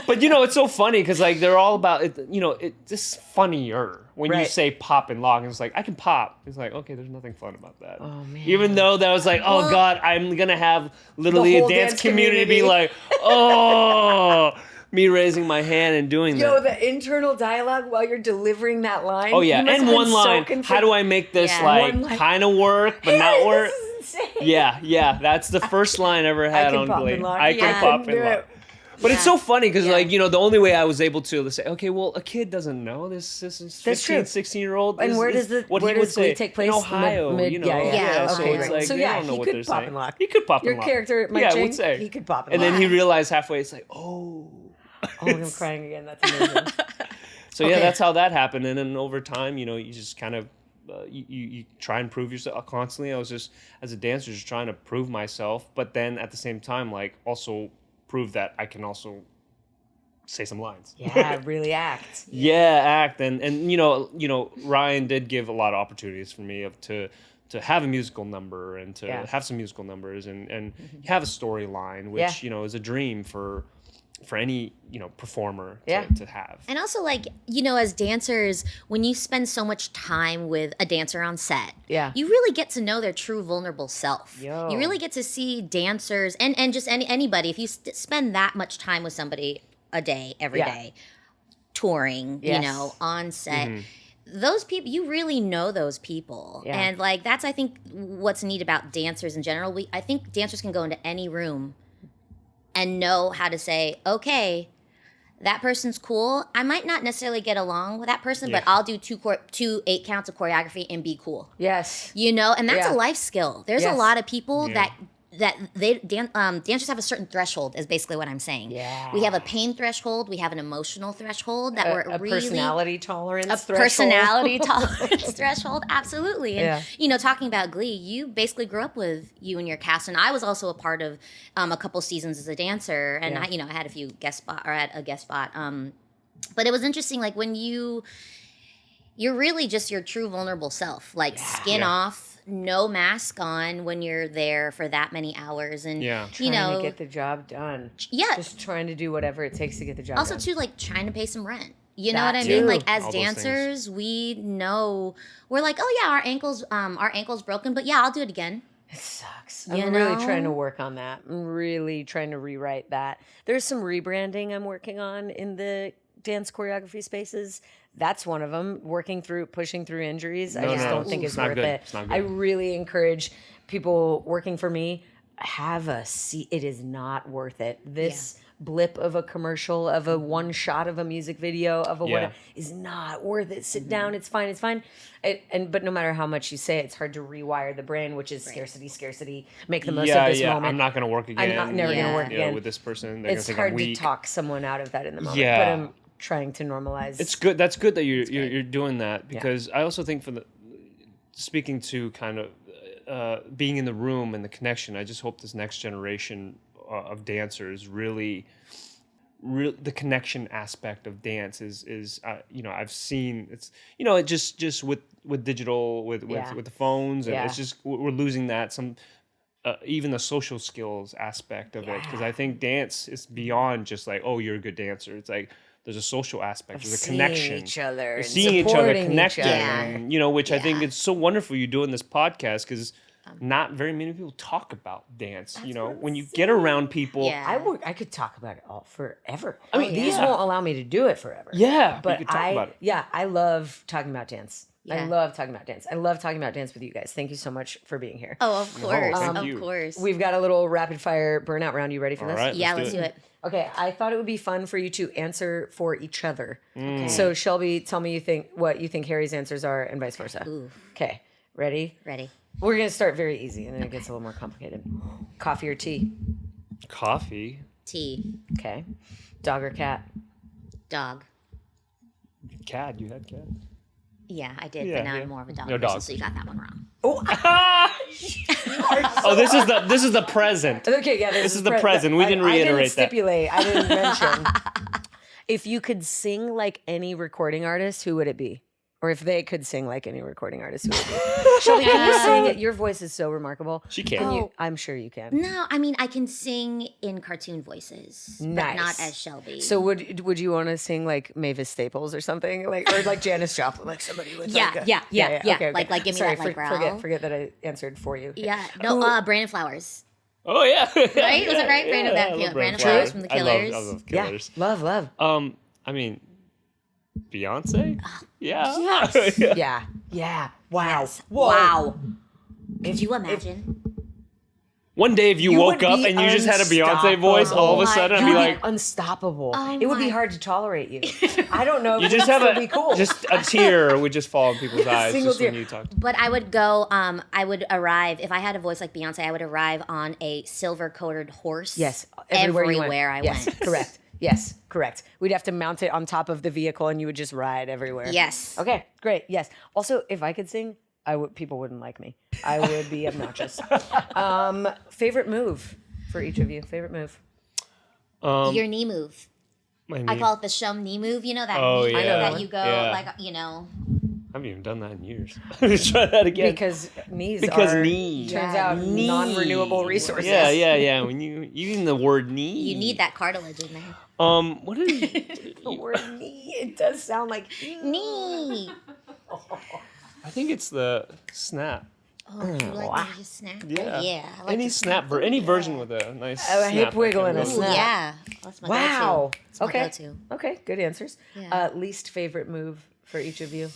but it's so funny because like they're all about it. It's just funnier when you Right. say pop and lock. And it's like, I can pop. It's like, okay, there's nothing fun about that. Oh, man. Even though that was like, oh God, I'm gonna have literally The a whole dance dance community be community. like, oh, me raising my hand and doing Yo, that. the internal dialogue while you're delivering that line. Oh yeah, you must and have one been so line. confused. How do I make this Yeah. like One line. kind of work but not work? This is insane. Yeah, that's the first line I ever had can on pop Glee. and lock. I Yeah. can pop couldn't and do lock. it. But it's so funny because, Yeah. like, you know, the only way I was able to say, okay, well, a kid doesn't know this is That's 15, true. 16-year-old. And where does Glee take place? In Ohio, Mid- you know. yeah. So Okay, it's right. like, So they yeah, don't know he what could they're pop saying. and lock. He could pop Your and lock. character, Mike yeah, Chang, would say. he could pop and And lock. then he realized halfway, it's like, oh. Oh, I'm crying again. That's amazing. So yeah, Okay. that's how that happened. And then over time, you know, you just kind of you try and prove yourself constantly. I was just, as a dancer, just trying to prove myself, but then at the same time, like, also prove that I can also say some lines. Yeah, really act. Yeah, act. And you know, Ryan did give a lot of opportunities for me to have a musical number and to have some musical numbers and have a storyline, which you know is a dream for any, you know, performer to have. And also, like, you know, as dancers, when you spend so much time with a dancer on set, you really get to know their true vulnerable self. Yo. You really get to see dancers and just anybody. If you spend that much time with somebody a day, every day, touring, you know, on set, those people, you really know those people. And, like, that's, I think, what's neat about dancers in general. I think dancers can go into any room and know how to say, okay, that person's cool. I might not necessarily get along with that person, but I'll do two 8 counts of choreography and be cool. Yes. You know, and that's a life skill. There's a lot of people that dancers have a certain threshold, is basically what I'm saying. Yeah. We have a pain threshold. We have an emotional threshold that we're really personality tolerance threshold. Personality tolerance threshold, absolutely. And you know, talking about Glee, you basically grew up with you and your cast, and I was also a part of a couple seasons as a dancer, and I had a few guest spot or had a guest spot. But it was interesting, like when you're really just your true vulnerable self, like skin off. No mask on when you're there for that many hours, and you know, to get the job done. Yeah, just trying to do whatever it takes to get the job also done. too, like trying to pay some rent. You know That what I too. mean? Like as All those dancers, we know we're like, oh yeah, our ankle's broken, but yeah, I'll do it again. It sucks. You I'm really know? trying to work on that. I'm really trying to rewrite that. There's some rebranding I'm working on in the dance choreography spaces. That's one of them. Pushing through injuries. I just don't think it's not worth good. it. It's not good. I really encourage people working for me, have a seat. It is not worth it. This blip of a commercial, of a one shot of a music video, of a whatever, is not worth it. Sit down. It's fine. It's fine. But no matter how much you say it, it's hard to rewire the brain, which is scarcity. Make the most of this moment. I'm not going to work again. I'm never going to work again. With this person. They're It's gonna think hard I'm to weak. talk someone out of that in the moment. Yeah. But I'm trying to normalize. It's good. That's good that you're doing that, because I also think speaking to kind of being in the room and the connection, I just hope this next generation of dancers really the connection aspect of dance is you know, I've seen it's, you know, it just with digital with the phones, and it's just we're losing that even the social skills aspect of it, because I think dance is beyond just like, oh, you're a good dancer. It's like there's a social aspect, there's a connection, seeing each other, connecting, and, you know, which I think it's so wonderful you doing this podcast, because not very many people talk about dance. You know, when you get around people, I could talk about it all forever. I mean, these won't allow me to do it forever. Yeah, but you could talk about it. I love talking about dance. Yeah. I love talking about dance. I love talking about dance with you guys. Thank you so much for being here. Oh, of course, thank you. of course. We've got a little rapid fire burnout round. You ready for this? All right, Yeah, let's do it. Okay, I thought it would be fun for you to answer for each other. Okay. So Shelby, tell me what you think Harry's answers are, and vice versa. Ooh. Okay, ready? Ready. We're gonna start very easy, and then it gets a little more complicated. Coffee or tea? Coffee. Tea. Okay. Dog or cat? Dog. Cat. You had cat. Yeah, I did, Yeah, but now yeah. I'm more of a dog No, person, dog. so you got that one wrong. Oh, this is the present. Okay, yeah. This is the present. We didn't reiterate that. I didn't mention. If you could sing like any recording artist, who would it be? Or if they could sing like any recording artist, who would it be? Shelby, can you sing? Your voice is so remarkable. She can. Can you? I'm sure you can. No, I mean, I can sing in cartoon voices, but Nice. not as Shelby. So would you want to sing like Mavis Staples or something, or like Janis Joplin, like somebody with Yeah, like a, yeah. Okay. Like give me Sorry, that like growl. forget that I answered for you. Yeah, no, Brandon Flowers. Oh yeah. Right? Was it right? Brandon- I love Brandon Flowers from The I Killers. love Yeah, Killers. love. I mean, Beyonce. Yeah. Yes. Yeah. Wow. Yes. Whoa. Wow. Could you imagine? One day if you woke would up be and you just had a Beyonce voice, all of a unstoppable. sudden I'd You be would like, be unstoppable. Oh It would be my- hard to tolerate you. I don't know. you If just it would have still be cool. just a tear would just fall in people's eyes Single just when tear. you talk. But I would go. I would arrive if I had a voice like Beyonce. I would arrive on a silver-coated horse. Yes, everywhere you went. I Yes, went. correct. Yes, correct. We'd have to mount it on top of the vehicle, and you would just ride everywhere. Yes. Okay, great. Yes. Also, if I could sing, people wouldn't like me. I would be obnoxious. Favorite move for each of you. Favorite move. Your knee move. My I knee. call it the Shum knee move. You know that Oh, knee yeah. move I know that that one. you go Yeah. like you know. I haven't even done that in years. Let's try that again. Because knees Because are, knee. turns Yeah, out, knee. non-renewable resources. Yeah. When you even the word knee. You need that cartilage in there. What is The word knee, it does sound like Knee. I think it's the snap. Oh, you like to just snap? Yeah. Yeah. I like Any to snap any version with a nice A hip snap, wiggle and a goes. Ooh, snap. yeah. That's my wow. go-to. That's my Okay. go-to. Okay. Good answers. Yeah. Least favorite move for each of you.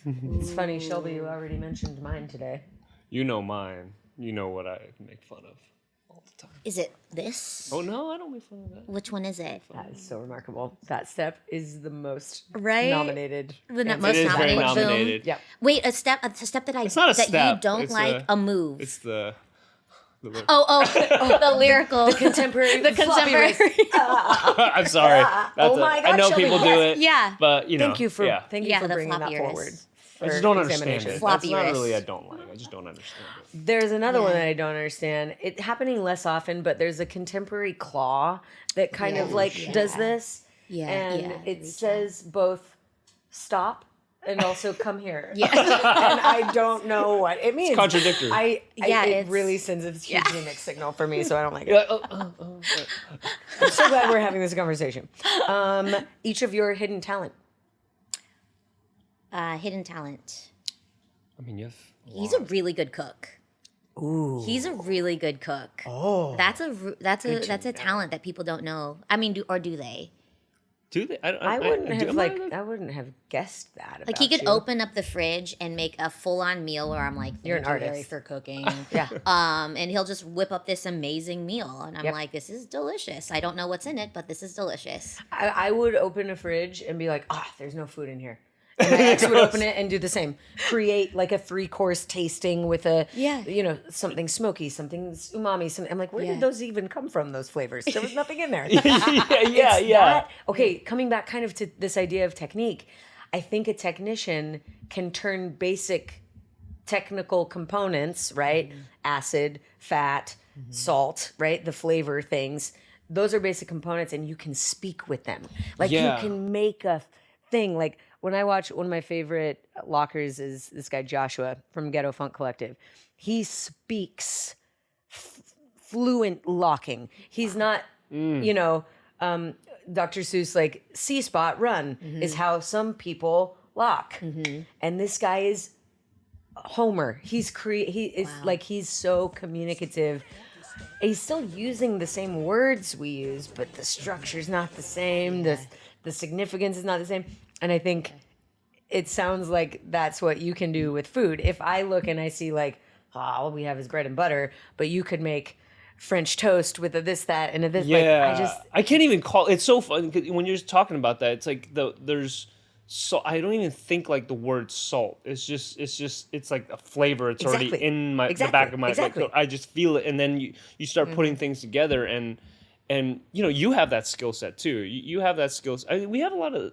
It's funny, Shelby. You already mentioned mine today. You know mine. You know what I make fun of all the time. Is it this? Oh no, I don't make fun of that. Which one is it? That is so remarkable. That step is the most Right? nominated. The answer. most It is very nominated. Boom. nominated. Yeah. Wait, a step that I It's not a that step. you don't It's like a move. It's the the lyrical, Contemporary. the floppy contemporary. wrist. I'm sorry. That's Oh my God, I know Shelby, people do yes. it. Yeah. But you know. Thank you for yeah. thank you Yeah, for the bringing that floppy forward. wrist. I just for don't understand examination. it. Floppy That's not wrist. really I don't like. I just don't understand it. There's another one Yeah. that I don't understand. It happening less often, but there's a contemporary claw that kind of Yeah. like Yeah. does this. Yeah, And yeah, it reach says both stop and also come here. Yeah. And I don't know what it means. contradictory. Yeah, it it's- really sends a huge yeah. mixed signal for me, so I don't like it. Yeah, I'm so glad we're having this conversation. Each of your hidden talent. Hidden talent. I mean, you have. He's a really good cook. Ooh. He's a really good cook. Oh. That's a talent that people don't know. I mean, do they? Do they? I wouldn't have am I I wouldn't have guessed that. Like he about could you. open up the fridge and make a full-on meal where I'm like, You're an "Thank you, artist." Harry, for cooking. Yeah. And he'll just whip up this amazing meal, and I'm Yep. like, this is delicious. I don't know what's in it, but this is delicious. I would open a fridge and be like, there's no food in here. And my ex would open it and do the same. Create like a 3-course tasting with a, Yeah. something smoky, something umami. Something. I'm like, where Yeah. did those even come from, those flavors? There was nothing in there. yeah. Okay, coming back kind of to this idea of technique, I think a technician can turn basic technical components, right? Acid, fat, salt, right? The flavor things. Those are basic components and you can speak with them. Like Yeah. you can make a thing. Like when I watch, one of my favorite lockers is this guy Joshua from Ghetto Funk Collective. He speaks fluent locking. He's not, Dr. Seuss, like C-spot run is how some people lock. And this guy is Homer. He is like, he's so communicative. He's still using the same words we use, but the structure's not the same. The significance is not the same. And I think it sounds like that's what you can do with food. If I look and I see like, all we have is bread and butter, but you could make French toast with a this, that, and a this. Yeah, Like, I can't even call. It's so fun 'cause when you're just talking about that. It's like there's so I don't even think like the word salt. It's like a flavor. It's already Exactly. in the Exactly. back of my. Exactly. Like, I just feel it, and then you start putting things together, and you have that skill set too. You have that skill. I mean, we have a lot of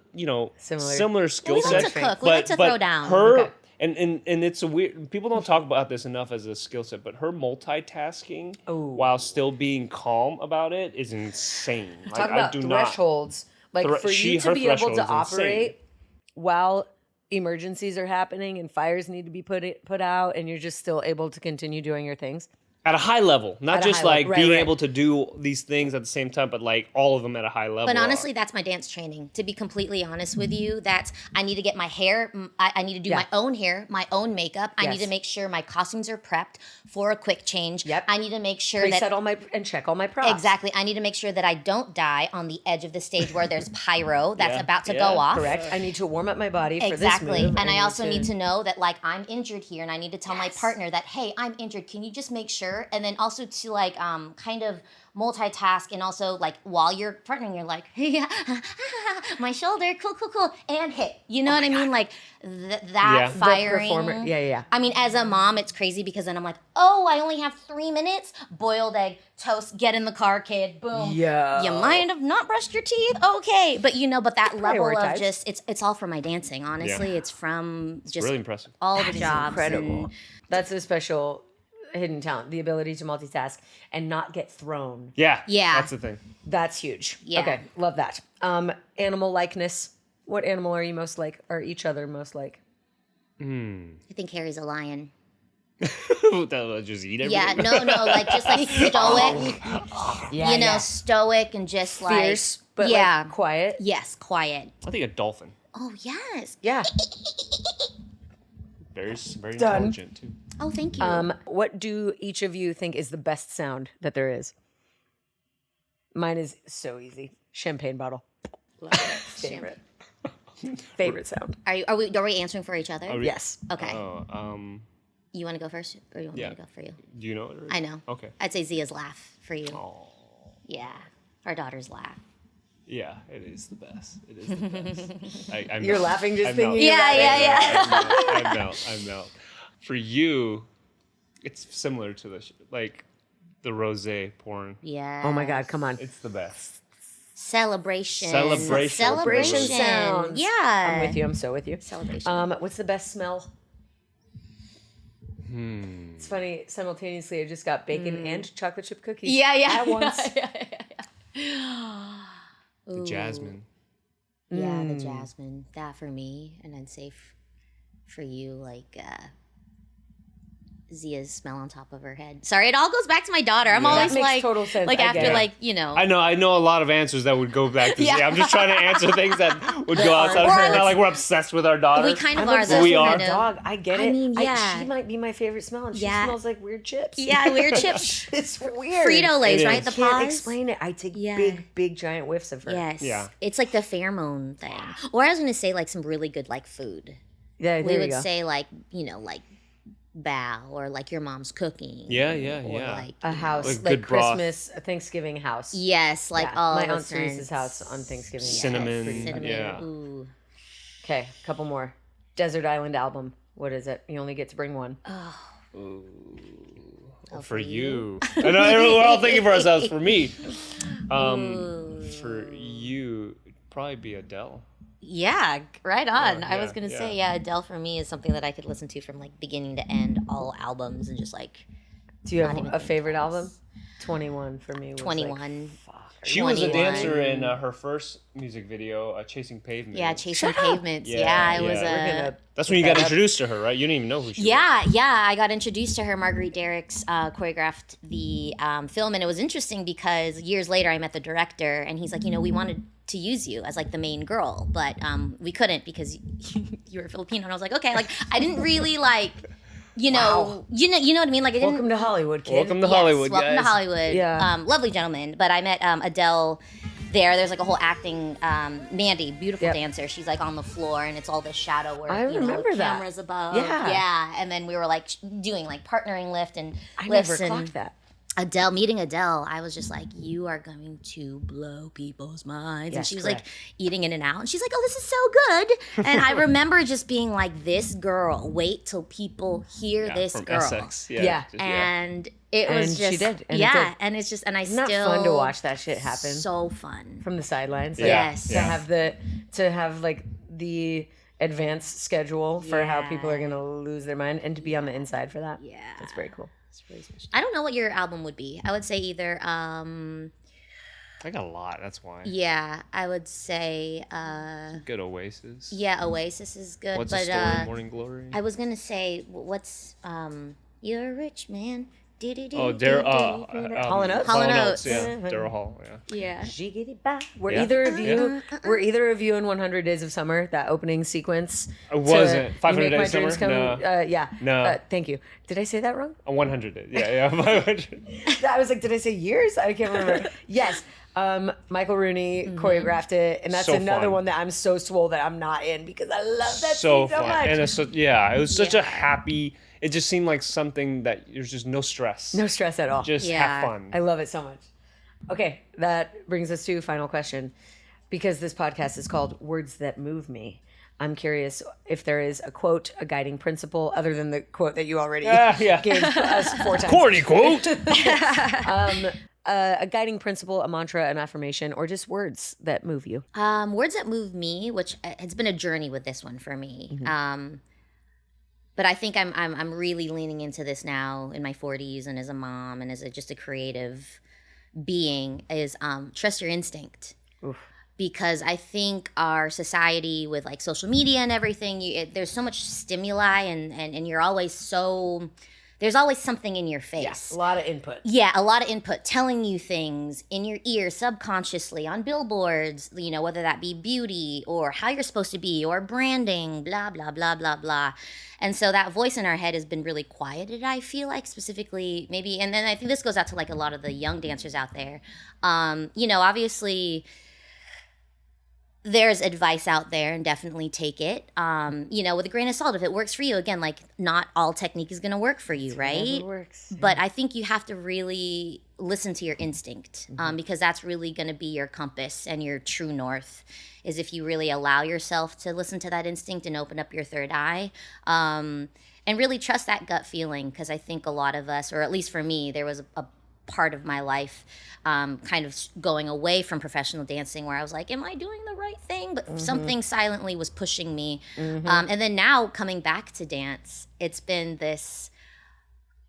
similar skill We like sets. to cook. We like to throw down. Her. Okay. And it's a weird. People don't talk about this enough as a skill set, but her multitasking while still being calm about it is insane. Like, talk about I do not. thresholds. Like for you to her be able threshold to is insane. operate while emergencies are happening and fires need to be put out, and you're just still able to continue doing your things. At a high level, not At a just high like level. being Right. able to do these things at the same time, but like all of them at a high level. But honestly, that's my dance training. To be completely honest with you, that's I need to get my hair. I need to do Yeah. my own hair, my own makeup. I need Yes. to make sure my costumes are prepped for a quick change. Yep. I need to make sure Preset that and check all my props. exactly. I need to make sure that I don't die on the edge of the stage where there's pyro that's Yeah. about to Yeah. go off. Correct. I need to warm up my body for Exactly. this move. And I also need to know that like I'm injured here and I need to tell my partner that, hey, I'm injured. Can you just make sure posture, and then also to like kind of multitask, and also like while you're partnering, you're like, yeah, my shoulder, cool, and hit. You know what I mean? Like that firing. The performer. Yeah. I mean, as a mom, it's crazy because then I'm like, oh, I only have 3 minutes. Boiled egg, toast, get in the car, kid, boom. Yeah. You might have not brushed your teeth, okay. But but that level Prioritize. of just, it's all from my dancing, honestly. Yeah. It's from just Really impressive. all the That is jobs. incredible. and- That's a special hidden talent, the ability to multitask and not get thrown. Yeah. Yeah. That's the thing. That's huge. Yeah. Okay, love that. Animal likeness. What animal are you most like, or each other most like? I think Harry's a lion. That'll just eat everything. Yeah, no, like just like stoic, Yeah, stoic and just like fierce, but yeah, like quiet. yes, quiet. I think a dolphin. Oh yes. Yeah. Very Done. intelligent too. Oh, thank you. What do each of you think is the best sound that there is? Mine is so easy. Champagne bottle. Favorite. Favorite sound. Are we answering for each other? Yes. Okay. Oh, You want to go first, or you want me to go for you? do you know it? Already? I know. Okay. I'd say Zia's laugh for you. Oh, Yeah, our daughter's laugh. yeah, it is the best. It is the best. I You're melt. laughing just I thinking melt. Yeah. I melt. For you, it's similar to the the rosé porn. Yeah. Oh my God, come on. It's the best. Celebration. Celebration sounds. Yeah. I'm with you. I'm so with you. Celebration. What's the best smell? It's funny. Simultaneously, I just got bacon and chocolate chip cookies. Yeah. At once. The jasmine. Yeah, the jasmine. That for me, and I'd say for you, like Zia's smell on top of her head. Sorry, it all goes back to my daughter. I'm always That makes like, total sense. like I after get it. like I know a lot of answers that would go back to Yeah. I'm just trying to answer things that would go outside of Or her. I Not would- like we're obsessed with our daughter. we kind of I'm are obsessed though. We with are. my dog. I get it. I mean, yeah. She might be my favorite smell, and she Yeah. smells like weird chips. Yeah, weird chips. It's weird. Frito Lay's, It right? is. The Can't paws. explain it. I take Yeah. big giant whiffs of her. Yes. Yeah. It's like the pheromone thing. Or I was gonna say like some really good like food. Yeah, We there you would go. say like like bao or like your mom's cooking. Yeah. Or Yeah. like A house, Like like good broth. Christmas, a Thanksgiving house. yes, like Yeah, all my the aunt Teresa's scents. house on Thanksgiving. Cinnamon. Cinnamon. Yeah. Ooh. Okay, couple more. Desert Island album. What is it? You only get to bring one. For you. I know we're all thinking for ourselves. For me, for you, it'd probably be Adele. Yeah, right on. Yeah, I was yeah, gonna say, yeah. Adele for me is something that I could listen to from like beginning to end, all albums, and just like Do you Not have even a favorite thinking album? 21 for me. Was 21. She was a 21. dancer in her first music video, Chasing Pavement. Yeah, Chasing Shut up. Pavements. Yeah, Yeah, it was yeah. a. That's when you got introduced to her, right? You didn't even know who she was. Yeah, I got introduced to her. Martee Dares choreographed the film, and it was interesting because years later I met the director, and he's like, we wanted to use you as like the main girl, but we couldn't because you were Filipino, and I was like, okay, like I didn't really like, you know what I mean, like I didn't. Welcome to Hollywood, kid. Welcome to Hollywood, Welcome guys. to Hollywood. Yeah. Lovely gentleman. But I met Adele there. There's like a whole acting. Mandy, beautiful Yep. dancer. She's like on the floor, and it's all the shadow work. I remember that. Cameras above. Yeah. Yeah. And then we were like doing like partnering lift and I lifts never and clocked that. meeting Adele, I was just like, you are going to blow people's minds. Yes, and she was correct. like eating in and out. And she's like, oh, this is so good. And I remember just being like, this girl, wait till people hear Yeah, this from girl. Essex. Yeah. Yeah. Just- And it was And just, she did, and it yeah. did. And it's just, and I Isn't that still. fun to watch that shit happen So fun. from the sidelines? Yeah. Yes. Yeah. To have like the advanced schedule for how Yeah. people are gonna lose their mind, and to be on the inside for that. Yeah. That's very cool. I don't know what your album would be. I would say either, I got a lot. That's why. yeah, I would say, Good Oasis. yeah, Oasis is good. What's but, the story? Morning Glory. I was gonna say, what's you're a rich man. Oh, Daryl. Hall and Oates? Hall and Oates. Yeah, Daryl Hall. Yeah. Yeah. Jiggity ba. Were Yeah. either of you either of you in 100 Days of Summer, that opening sequence? It wasn't. to 500 You Make My Days of Dreams Summer? Come, No. yeah. No. Thank you. Did I say that wrong? 100. Yeah. 500. I was like, did I say years? I can't remember. Yes. Michael Rooney choreographed it, and that's So another fun. one that I'm so swole that I'm not in because I love that So scene so fun. much. And it was it was such Yeah. a happy. it just seemed like something that there's just no stress. No stress at all. Just Yeah. have fun. I love it so much. Okay, that brings us to final question. Because this podcast is called Words That Move Me, I'm curious if there is a quote, a guiding principle, other than the quote that you already Yeah. gave us 4 times. Corny quote. A guiding principle, a mantra, an affirmation, or just words that move you. Words that move me, which it's been a journey with this one for me. But I think I'm really leaning into this now in my 40s and as a mom and as just a creative being is trust your instinct. Oof. Because I think our society with like social media and everything, there's so much stimuli and you're always there's always something in your face. Yes, a lot of input. Yeah, a lot of input telling you things in your ear subconsciously on billboards, whether that be beauty or how you're supposed to be or branding, blah, blah, blah, blah, blah. And so that voice in our head has been really quieted, I feel like, specifically maybe. And then I think this goes out to like a lot of the young dancers out there. Obviously there's advice out there and definitely take it, with a grain of salt. If it works for you, again, like not all technique is going to work for you, right? It works. But I think you have to really listen to your instinct because that's really going to be your compass and your true north is if you really allow yourself to listen to that instinct and open up your third eye and really trust that gut feeling. Because I think a lot of us, or at least for me, there was a part of my life kind of going away from professional dancing where I was like, am I doing the right thing? But something silently was pushing me. And then now coming back to dance, it's been this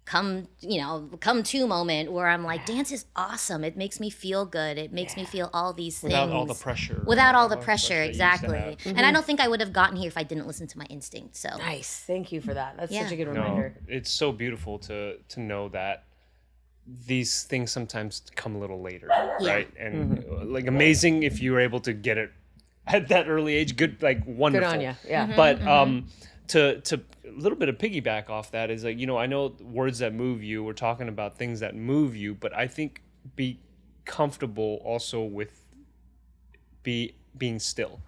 come to moment where I'm like, dance is awesome. It makes me feel good. It makes me feel all these things. Without all the pressure. Without all the pressure, that you used to exactly. have. And I don't think I would have gotten here if I didn't listen to my instinct. So Nice. Thank you for that. That's Yeah. such a good No, reminder. it's so beautiful to know that these things sometimes come a little later, right? And like amazing if you were able to get it at that early age. Good, like wonderful. Good on you. Yeah. But to a little bit of piggyback off that is like, I know words that move you. We're talking about things that move you, but I think be comfortable also with being still,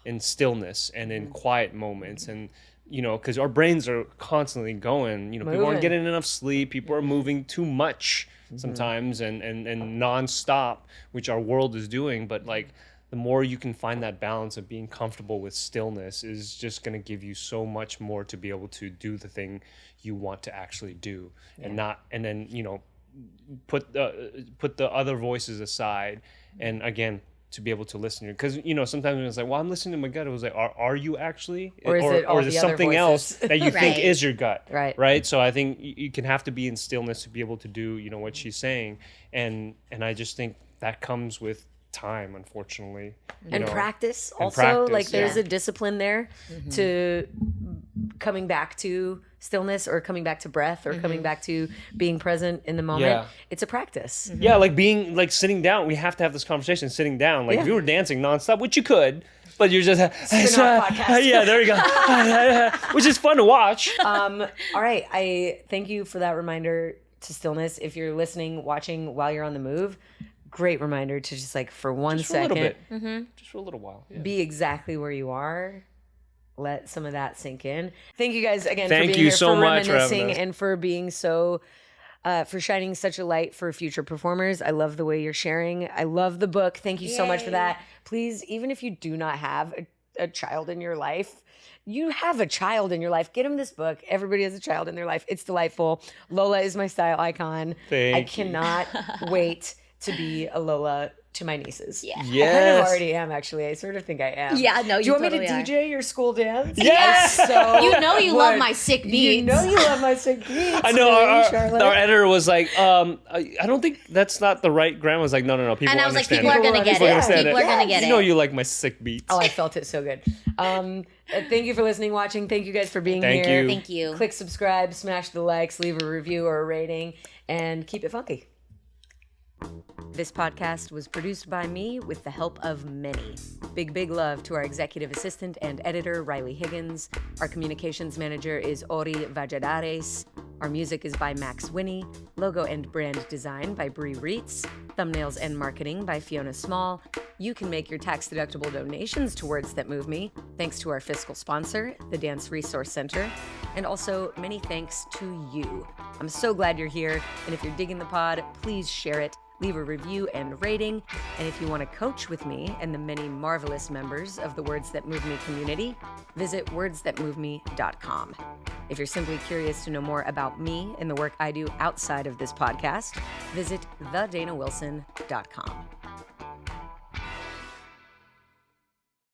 in stillness and in quiet moments and. Because our brains are constantly going, people aren't getting enough sleep. People are moving too much sometimes and nonstop, which our world is doing. But like the more you can find that balance of being comfortable with stillness is just going to give you so much more to be able to do the thing you want to actually do and then, put the other voices aside. And again, to be able to listen to, because sometimes when it's like, well, I'm listening to my gut, it was like, are you actually, Or is it all is the it other something else voices? that you think Right. is your gut, Right. So I think you can have to be in stillness to be able to do what she's saying, and I just think that comes with time, unfortunately, And practice And also. practice, like there's yeah. a discipline there to coming back to stillness or coming back to breath or coming back to being present in the moment. Yeah. It's a practice. Yeah, like being like sitting down. We have to have this conversation sitting down. Like if you were dancing nonstop, which you could, but you're just Spin-off podcast. yeah, there you go. Which is fun to watch. All right. I thank you for that reminder to stillness. If you're listening, watching while you're on the move, great reminder to just like for one Just for a second, little bit. Just for a little while. Yeah. be exactly where you are. Let some of that sink in. Thank you guys again Thank for being you here, so for much for having reminiscing, us. and for being so, for shining such a light for future performers. I love the way you're sharing. I love the book. Thank you so much for that. Please, even if you do not have a child in your life, you have a child in your life, get them this book. Everybody has a child in their life. It's delightful. Lola is my style icon. Thank I you. cannot wait to be a Lola to my nieces. Yeah. I kind of Yes. already am, actually. I sort of think I am. Yeah, no, Do you you want me totally to are. DJ your school dance? Yes. I so You love would. my sick You beats. know you love my sick beats. I know really, Charlotte. our editor was like, I don't think that's not the right grammar. I was like, no, people And I was like, understand people are it. going to get People it. understand People are it. going to get You it. know you like my sick beats. Oh, I felt it so good. Thank you for listening, watching. Thank you guys for being Thank here. you. Thank you. Click subscribe, smash the likes, leave a review or a rating, and keep it funky. This podcast was produced by me with the help of many. Big love to our executive assistant and editor, Riley Higgins. Our communications manager is Ori Valladares. Our music is by Max Winnie. Logo and brand design by Bree Reitz. Thumbnails and marketing by Fiona Small. You can make your tax-deductible donations to Words That Move Me, thanks to our fiscal sponsor, the Dance Resource Center. And also, many thanks to you. I'm so glad you're here, and if you're digging the pod, please share it. Leave a review and rating. And if you want to coach with me and the many marvelous members of the Words That Move Me community, visit wordsthatmoveme.com. If you're simply curious to know more about me and the work I do outside of this podcast, visit thedanawilson.com.